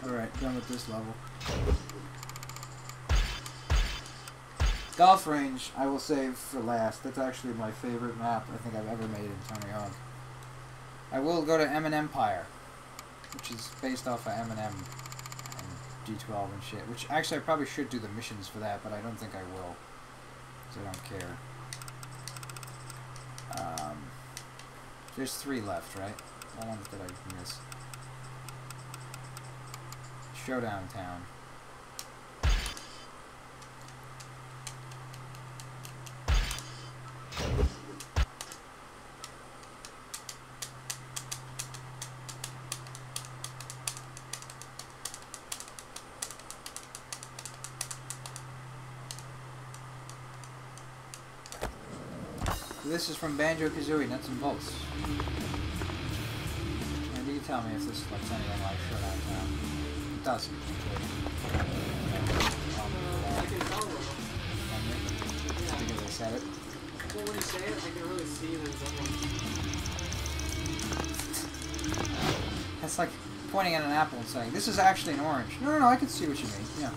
So. Alright, done with this level. Golf Range, I will save for last. That's actually my favorite map I think I've ever made in Tony Hawk. I will go to M&M Empire, which is based off of M&M and D12 and shit. Which, actually, I probably should do the missions for that, but I don't think I will. Because I don't care. There's 3 left, right? What ones did I miss? Showdown Town. This is from Banjo-Kazooie, Nuts and Bolts. And you tell me if this looks anything like Shut Out Town. It doesn't. I can tell though. Just because I said it. Well, when you say it, I can really see the resemblance. That's like pointing at an apple and saying, this is actually an orange. No, I can see what you mean. Yeah.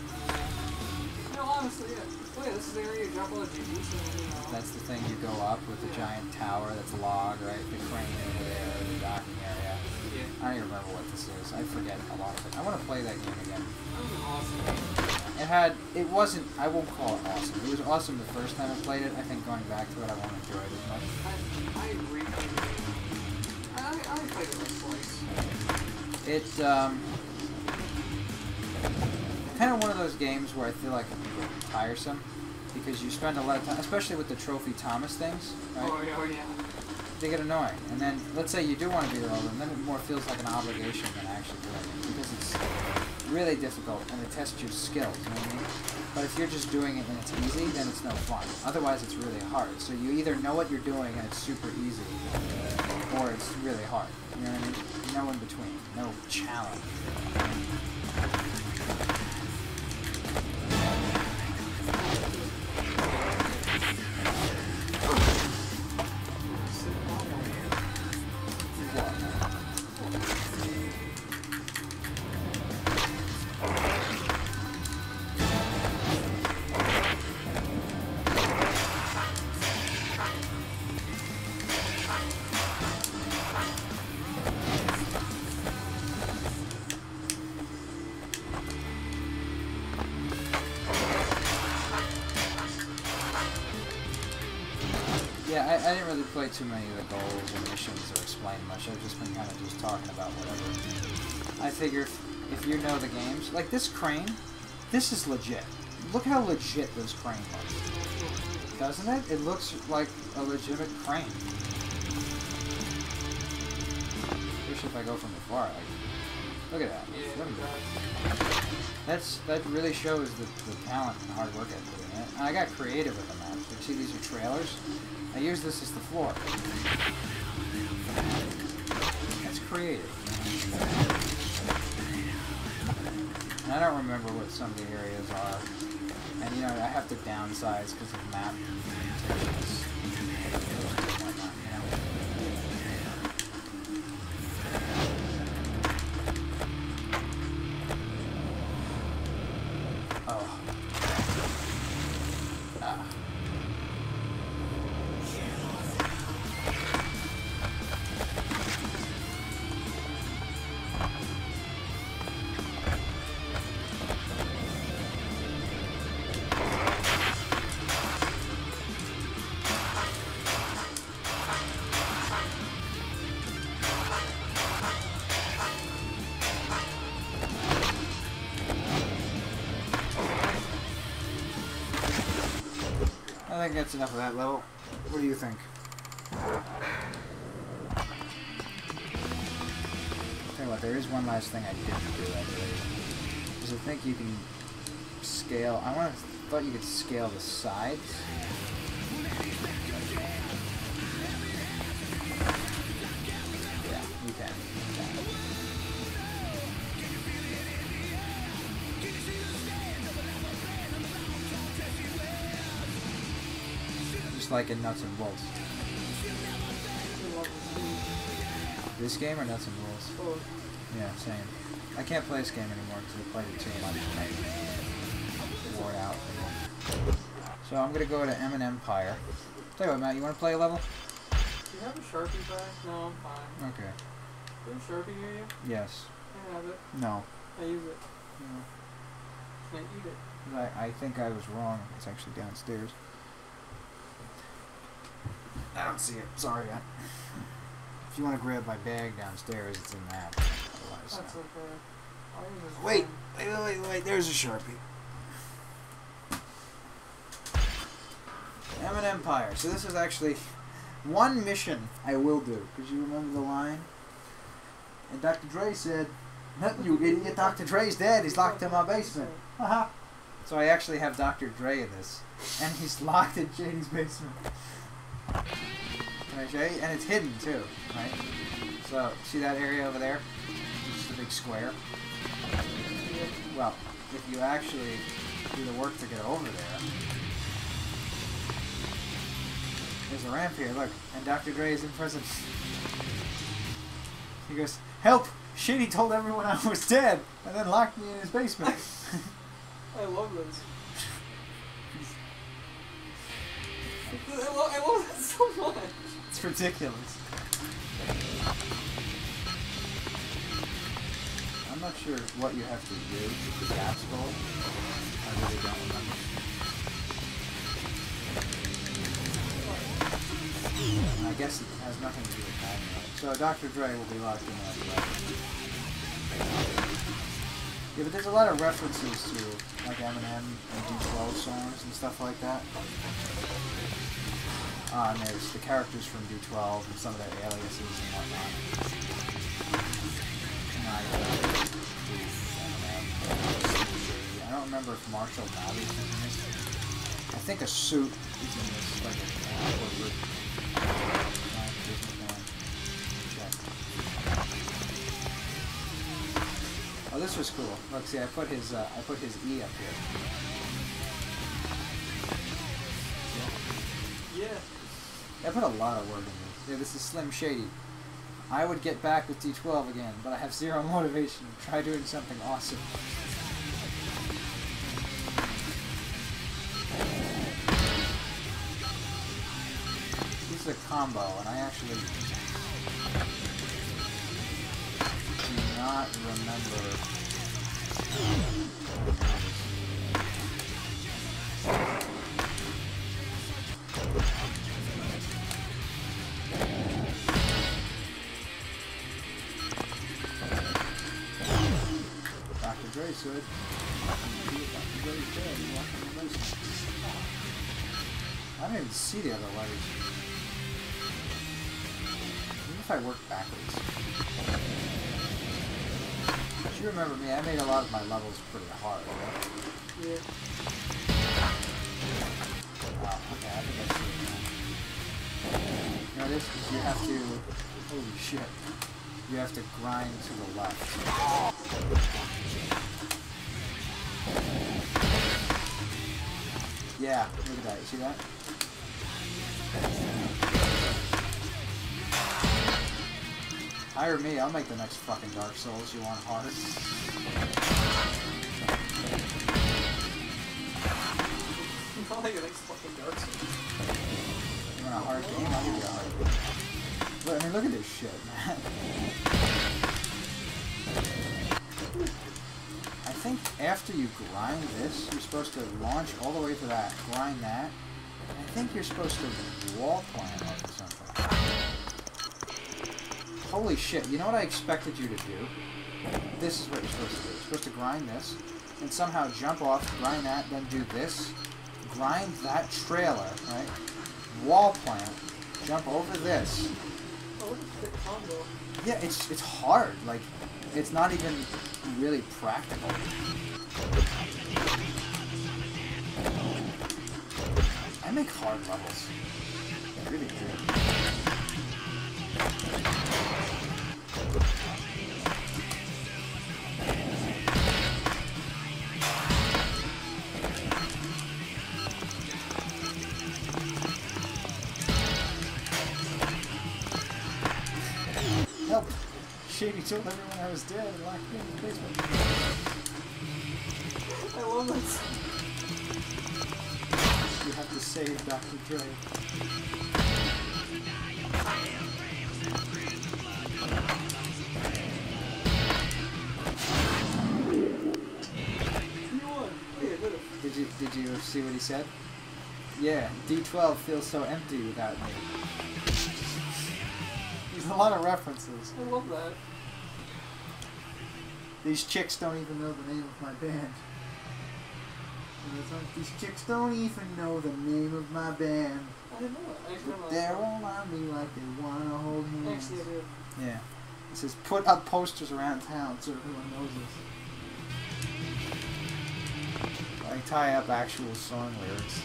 No, honestly, yeah. Oh yeah, this is the area you drop all the GGs and, you know. That's the thing you go up with the giant tower that's log, right? The crane over there, the docking area. Yeah. I don't even remember what this is. I forget a lot of it. I want to play that game again. That was awesome. It wasn't, I won't call it awesome. It was awesome the first time I played it. I think going back to it, I won't enjoy it as much. I agree. I played it like twice. It's kind of one of those games where I feel like it can get tiresome because you spend a lot of time, especially with the Trophy Thomas things, right? Oh yeah. They get annoying. And then, let's say you do want to do all of them, then it more feels like an obligation than actually doing it because it's really difficult and it tests your skills, you know what I mean? But if you're just doing it and it's easy, then it's no fun. Otherwise, it's really hard. So you either know what you're doing and it's super easy, or it's really hard. You know what I mean? No in between. No challenge. Yeah, I didn't really play too many of the goals or missions or explain much. I've just been kind of just talking about whatever. I figure if you know the games, like this crane, this is legit. Look how legit this crane looks. Doesn't it? It looks like a legitimate crane. Especially if I go from afar. Like, look at that. Yeah, That really shows the talent and hard work I put in it. And I got creative with the maps. You see these are trailers? I use this as the floor. That's creative. And I don't remember what some of the areas are. And you know, I have to downsize because of map limitations. Whatnot, you know? Oh. Ah. I think that's enough of that level. What do you think? Tell you what, there is one last thing I didn't do, I believe. Because I think you can scale. Thought you could scale the sides. Yeah, you can. Just like in Nuts and Bolts. This game or Nuts and Bolts? Oh. Yeah, same. I can't play this game anymore because I played it too much and I wore out. So I'm gonna go to M and Empire. Tell you what, Matt, you want to play a level? Do you have a Sharpie back? No, I'm fine. Okay. Do you have a Sharpie near you? Yes. I have it. No. I use it. No. Can I eat it? I think I was wrong. It's actually downstairs. I don't see it. Sorry. If you want to grab my bag downstairs, it's in that. Otherwise, That's okay. I'll use this Wait, one. wait. There's a Sharpie. M and Empire. So this is actually one mission I will do. Because you remember the line? And Dr. Dre said, "Nothing, you idiot. Dr. Dre's dead. He's locked in my basement." Haha. So I actually have Dr. Dre in this. And he's locked in Janie's basement. and it's hidden too, right? So, see that area over there? Just a big square. Well, if you actually do the work to get over there, there's a ramp here, look, and Dr. Dre is in prison. He goes, "Help! Shady told everyone I was dead, and then locked me in his basement." I love this. I love that so much. It's ridiculous. I'm not sure what you have to do to the gas goal. I really don't remember. I guess it has nothing to do with that. So Dr. Dre will be locked in that way. Yeah, but there's a lot of references to like Eminem and D12 songs and stuff like that. And there's the characters from D12 and some of their aliases and whatnot. I don't remember if Marshall Mathers is in this. I think a suit is in this, like a corporate businessman. Check. Oh, this was cool. Look, see, I put his E up here. Yeah. I put a lot of work in this. Yeah, this is Slim Shady. I would get back with D12 again, but I have zero motivation to try doing something awesome. This is a combo, and I actually do not remember. Dr. Dre said, Dr. Dre's dead. He walked in the basement. I don't even see the other letters. Even if I work backwards. But you remember me, I made a lot of my levels pretty hard, right? Yeah. Oh, okay, I think I see it now. You know this? You have to... Holy shit. You have to grind to the left. Yeah, look at that. You see that? Hire me, I'll make the next fucking Dark Souls. You want hard? I'll make the next fucking Dark Souls. You want a hard game? I'll give you a hard game. Look, I mean, look at this shit, man. I think after you grind this, you're supposed to launch all the way to that, grind that, and I think you're supposed to wall climb up or something. Holy shit, you know what I expected you to do? This is what you're supposed to do. You're supposed to grind this, and somehow jump off, grind that, then do this, grind that trailer, right? Wall plant, jump over this. Oh, look at the combo. Yeah, it's hard. Like, it's not even really practical. I make hard levels. I really do. Help! Shady told everyone I was dead and locked me in the basement. I love this. You have to save Dr. Dre. Did you see what he said? Yeah, D12 feels so empty without me. There's a lot of references. I love that. These chicks don't even know the name of my band. These chicks don't even know the name of my band. I didn't know that. I actually But they're all on me like they want to hold hands. Actually, I do. Yeah. It says, put up posters around town so everyone knows this. I tie up actual song lyrics.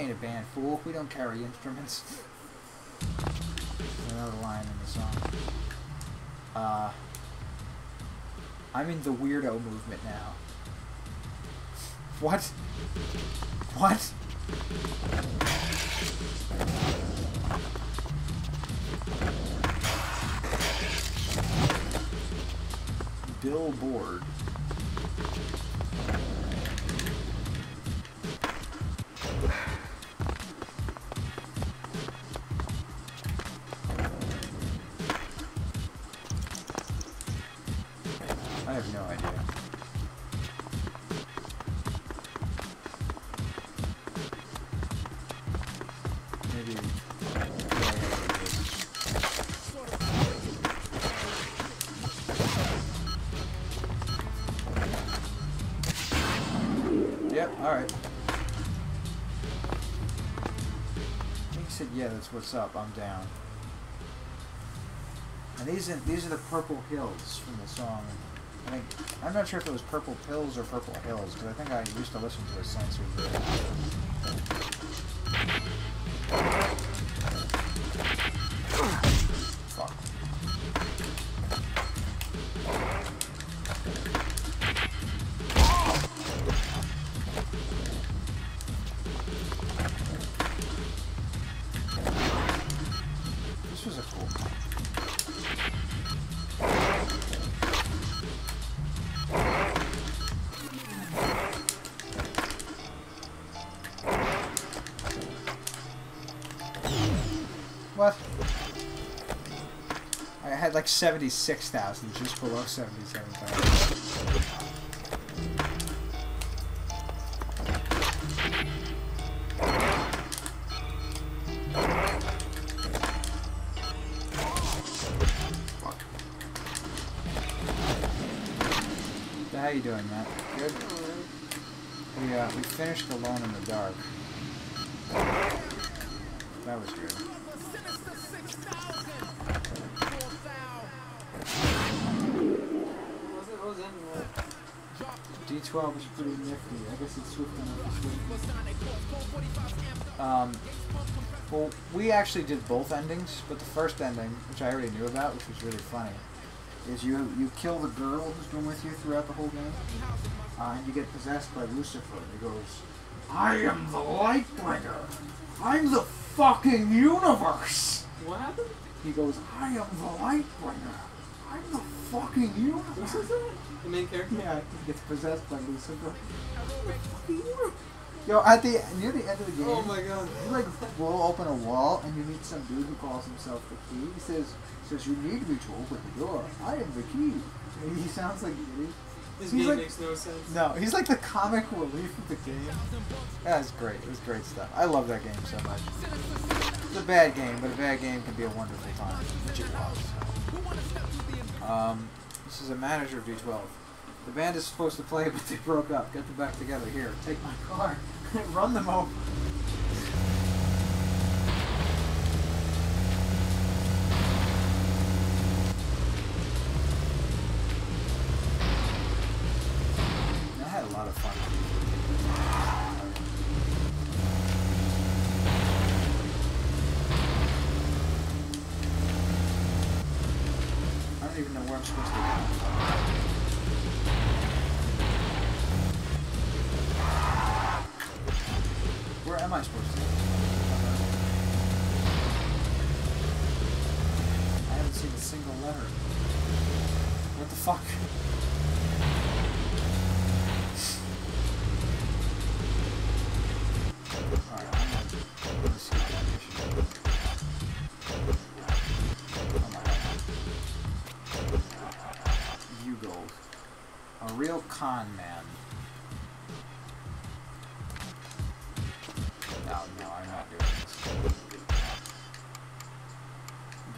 ain't a band, fool. We don't carry instruments. Another line in the song. I'm in the weirdo movement now. What? What? Billboard. I have no idea. Maybe. Yep, alright. I think he said, yeah, that's what's up, I'm down. And these are the Purple Hills from the song. I think, I'm not sure if it was Purple Pills or Purple Hills, because I think I used to listen to a censored version. Fuck. This was a cool one. What? I had like 76,000, just below 77,000. How you doing, Matt? Good? We finished Alone in the Dark. That was good. D12 is pretty nifty. I guess it's swift enough to swim. Well, we actually did both endings, but the first ending, which I already knew about, which was really funny, is you kill the girl who's been with you throughout the whole game, and you get possessed by Lucifer. And he goes, I am the Lightbringer. I'm the fucking universe. What happened? He goes, I am the Lightbringer. I'm the fucking universe. Who's that? The main character? Yeah, he gets possessed by Lucifer. Yo, at the near the end of the game, Oh my god. you like blow open a wall and you meet some dude who calls himself the Key. He says you need me to open the door. I am the Key. And he sounds like an idiot. This He's game like, makes no sense. no, he's like the comic relief of the game. That's great. It was great stuff. I love that game so much. It's a bad game, but a bad game can be a wonderful time, which it was. This is a manager of D12. The band is supposed to play, but they broke up. Get them back together. Here, take my car. Run them over. I had a lot of fun. I don't even know where I'm supposed to go. Where am I supposed to go? I haven't seen a single letter. What the fuck? Alright, I'm gonna skip that mission. U-Gold. A real con man. No, I'm not doing this.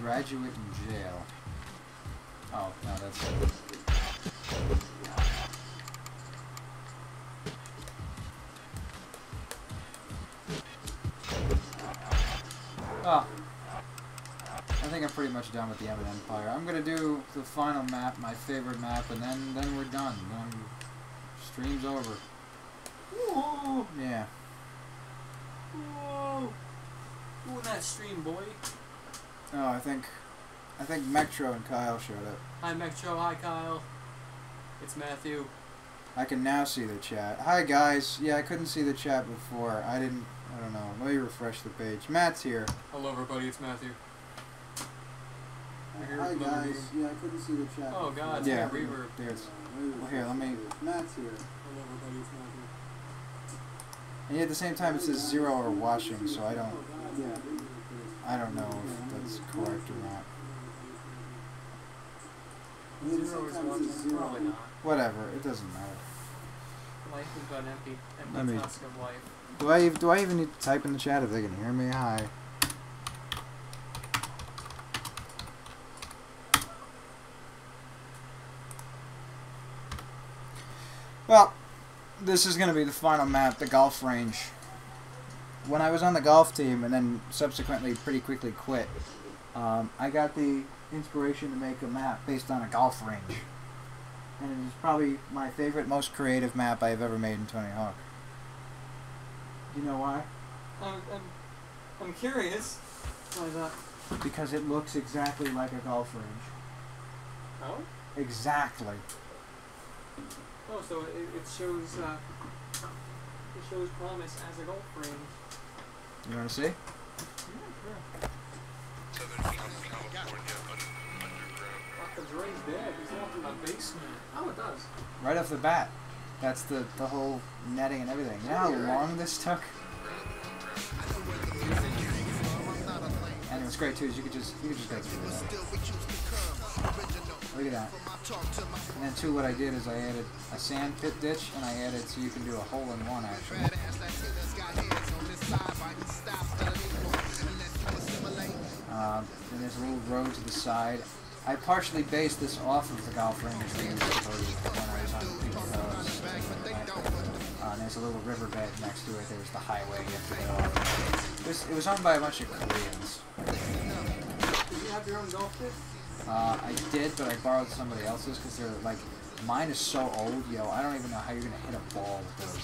Graduate in jail. Oh, no, that's... Oh. I think I'm pretty much done with the Evan Empire. I'm gonna do the final map, my favorite map, and then we're done. Then stream's over. Yeah. that stream, boy? Oh, I think Metro and Kyle showed up. Hi, Metro. Hi, Kyle. It's Matthew. I can now see the chat. Hi guys. Yeah, I couldn't see the chat before. I don't know. Let me refresh the page. Matt's here. Hello, everybody. It's Matthew. Hi guys. Yeah, I couldn't see the chat. Oh God, yeah. reverb. Well, here, let me. Matt's here. Hello, everybody. It's Matthew. And yet at the same time it says 0 are watching, so I don't know if that's correct or not. 0 is watching. Probably not. Whatever, it doesn't matter. Life is but an Let empty me- task of life. Do I even need to type in the chat if they can hear me? Hi. Well, this is going to be the final map, the golf range. When I was on the golf team and then subsequently pretty quickly quit, I got the inspiration to make a map based on a golf range. And it is probably my favorite, most creative map I've ever made in Tony Hawk. Do you know why? I'm curious. Why is that? Because it looks exactly like a golf range. Oh? Exactly. Oh, so it shows promise as a golf range. You want to see? Yeah, sure. Fuck, the drain's dead. He's locked in my basement. Oh, it does. Right off the bat. That's the whole netting and everything. You know how long this took? And what's great too is you could just go through that. Look at that. And then too, what I did is I added a sand pit ditch, and I added so you can do a hole-in-one actually. Then there's a little road to the side. I partially based this off of the golf range we used when I was on People Coast. And there's a little riverbed next to it. There's the highway you have to get off. It was owned by a bunch of Koreans. Did you have your own golf kit? I did, but I borrowed somebody else's because they're like, mine is so old, yo. I don't even know how you're gonna hit a ball with those.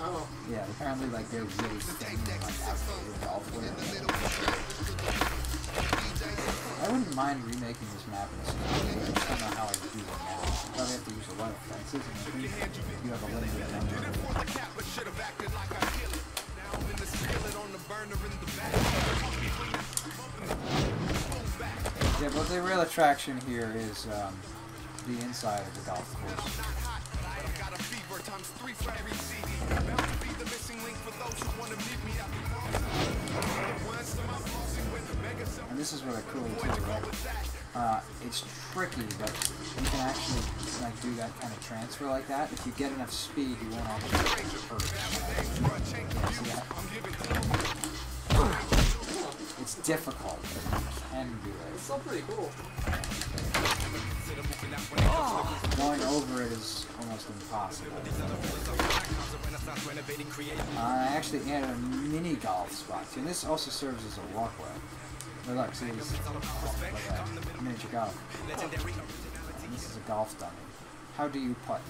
Oh. Yeah, apparently like they're really thin and like outdated golf with. I wouldn't mind remaking this map in a scale. I just don't know how I would do it now. You probably have to use a lot of fences, and I think you have a limited number. Yeah, but the real attraction here is the inside of the golf course. And this is really cool too, right? It's tricky, but you can actually like do that kind of transfer like that. If you get enough speed, you won't always hurt. Yeah, see that? It's difficult, but you can do it. It's still pretty cool. Going over it is almost impossible. I actually added a mini golf spot. See, and this also serves as a walkway. But look, see, it's like a miniature golf. And this is a golf dummy. How do you putt?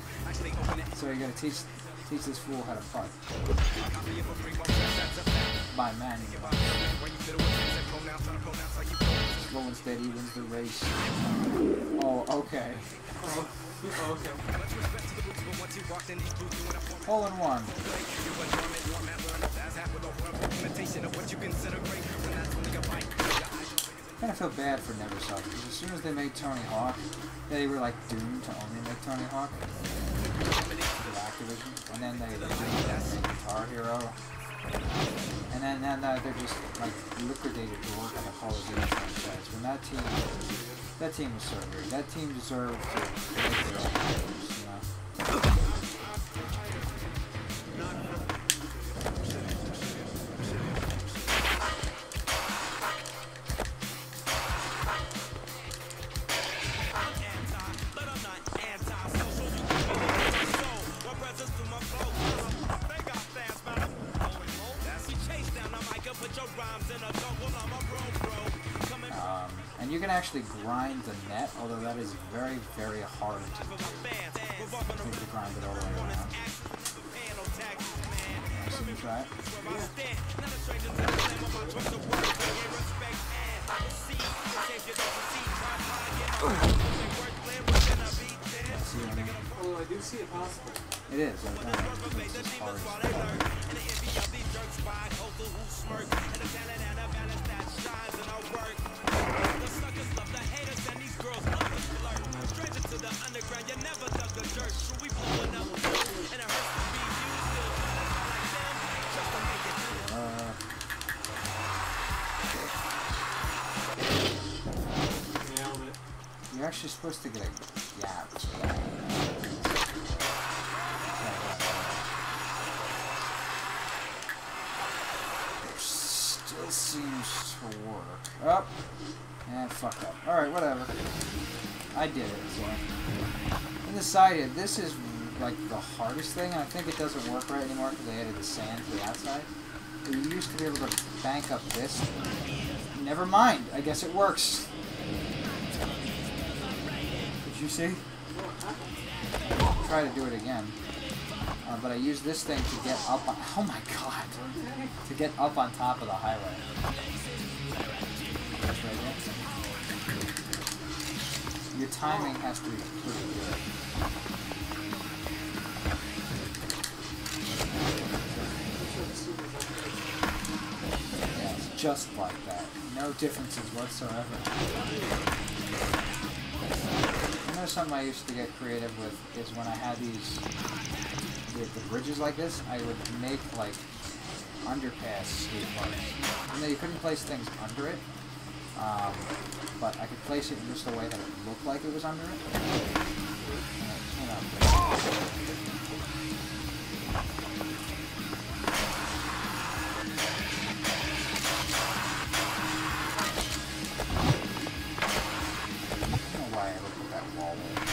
So you gotta teach this fool how to putt. By manual. Slow and steady wins the race. Oh, okay. Oh, okay. Hole in one. I kind of feel bad for Neversoft because as soon as they made Tony Hawk, they were like doomed to only make Tony Hawk. Activision, and then they made Guitar Hero, and then they're just like liquidated to work on the Call of Duty franchise. When that team was so great. That team deserved to make their own games, you know. And you can actually grind the net, although that is very, very hard to do. You have to grind it all the way around. So you try it? Although I do see it possible. It is. It's just hard. Nailed it. You're actually supposed to get a gap for that. Still seems to work. Up. And fuck up. Alright, whatever. I did it, so. And decided this is like the hardest thing, and I think it doesn't work right anymore because they added the sand to the outside. You used to be able to bank up this. Never mind. I guess it works. Did you see? Try to do it again. But I use this thing to get up on... Oh my god! To get up on top of the highway. Your timing has to be pretty good. Yeah, it's just like that. No differences whatsoever. You know something I used to get creative with is when I had these the bridges like this, I would make like underpass skate parks. You know, you couldn't place things under it, but I could place it in just a way that it looked like it was under it. And I don't know why I ever put that wall there.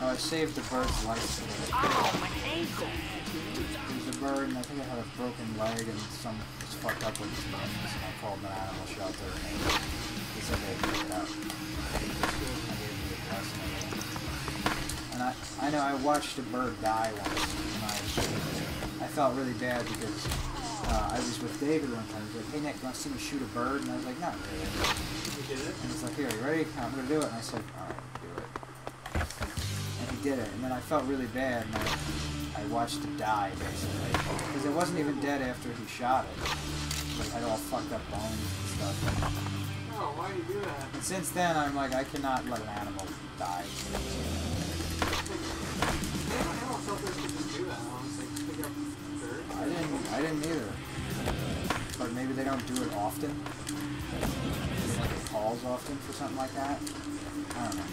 I saved the bird's life today. Oh, my ankle! There's a bird, and I think it had a broken leg, and some was fucked up with its bones. And I called an animal shelter, and they said they'd pick it up. I gave them the address and everything. And I know I watched a bird die once, and I felt really bad because I was with David one time. He was like, "Hey Nick, you want to see me shoot a bird?" And I was like, "Not really." You did it? And he's like, "Here, you ready? I'm gonna do it." And I said, "Alright, do it." And he did it, and then I felt really bad, and I watched it die, basically. Because it wasn't even dead after he shot it. It had all fucked up bones and stuff. Oh, why do you do that? And since then, I'm like, I cannot let an animal die. Animal shelters could just do that, honestly. Pick up dirt. I didn't either. But maybe they don't do it often. Maybe they don't get calls often for something like that. I don't know.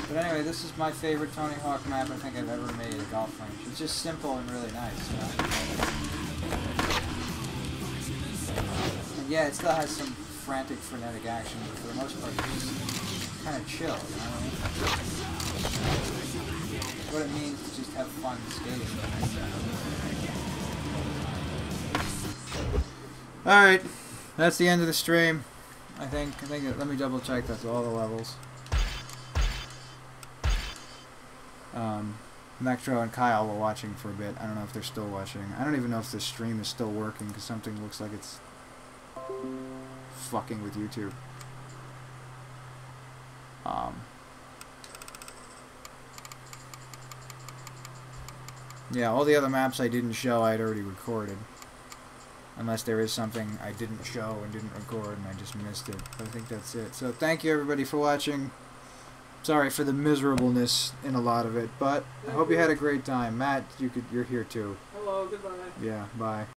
But anyway, this is my favorite Tony Hawk map I think I've ever made, a golf range. It's just simple and really nice, you know? And yeah, it still has some frantic, frenetic action, but for the most part, it's just kind of chill, you know what I mean? What it means to just have fun skating. Alright, that's the end of the stream. I think, let me double check that's all the levels. Metro and Kyle were watching for a bit. I don't know if they're still watching. I don't even know if this stream is still working because something looks like it's fucking with YouTube. Yeah, all the other maps I didn't show I'd already recorded. Unless there is something I didn't show and didn't record and I just missed it. But I think that's it. So thank you everybody for watching. Sorry for the miserableness in a lot of it, but I hope you had a great time. Matt, you're here too. Hello, goodbye. Yeah, bye.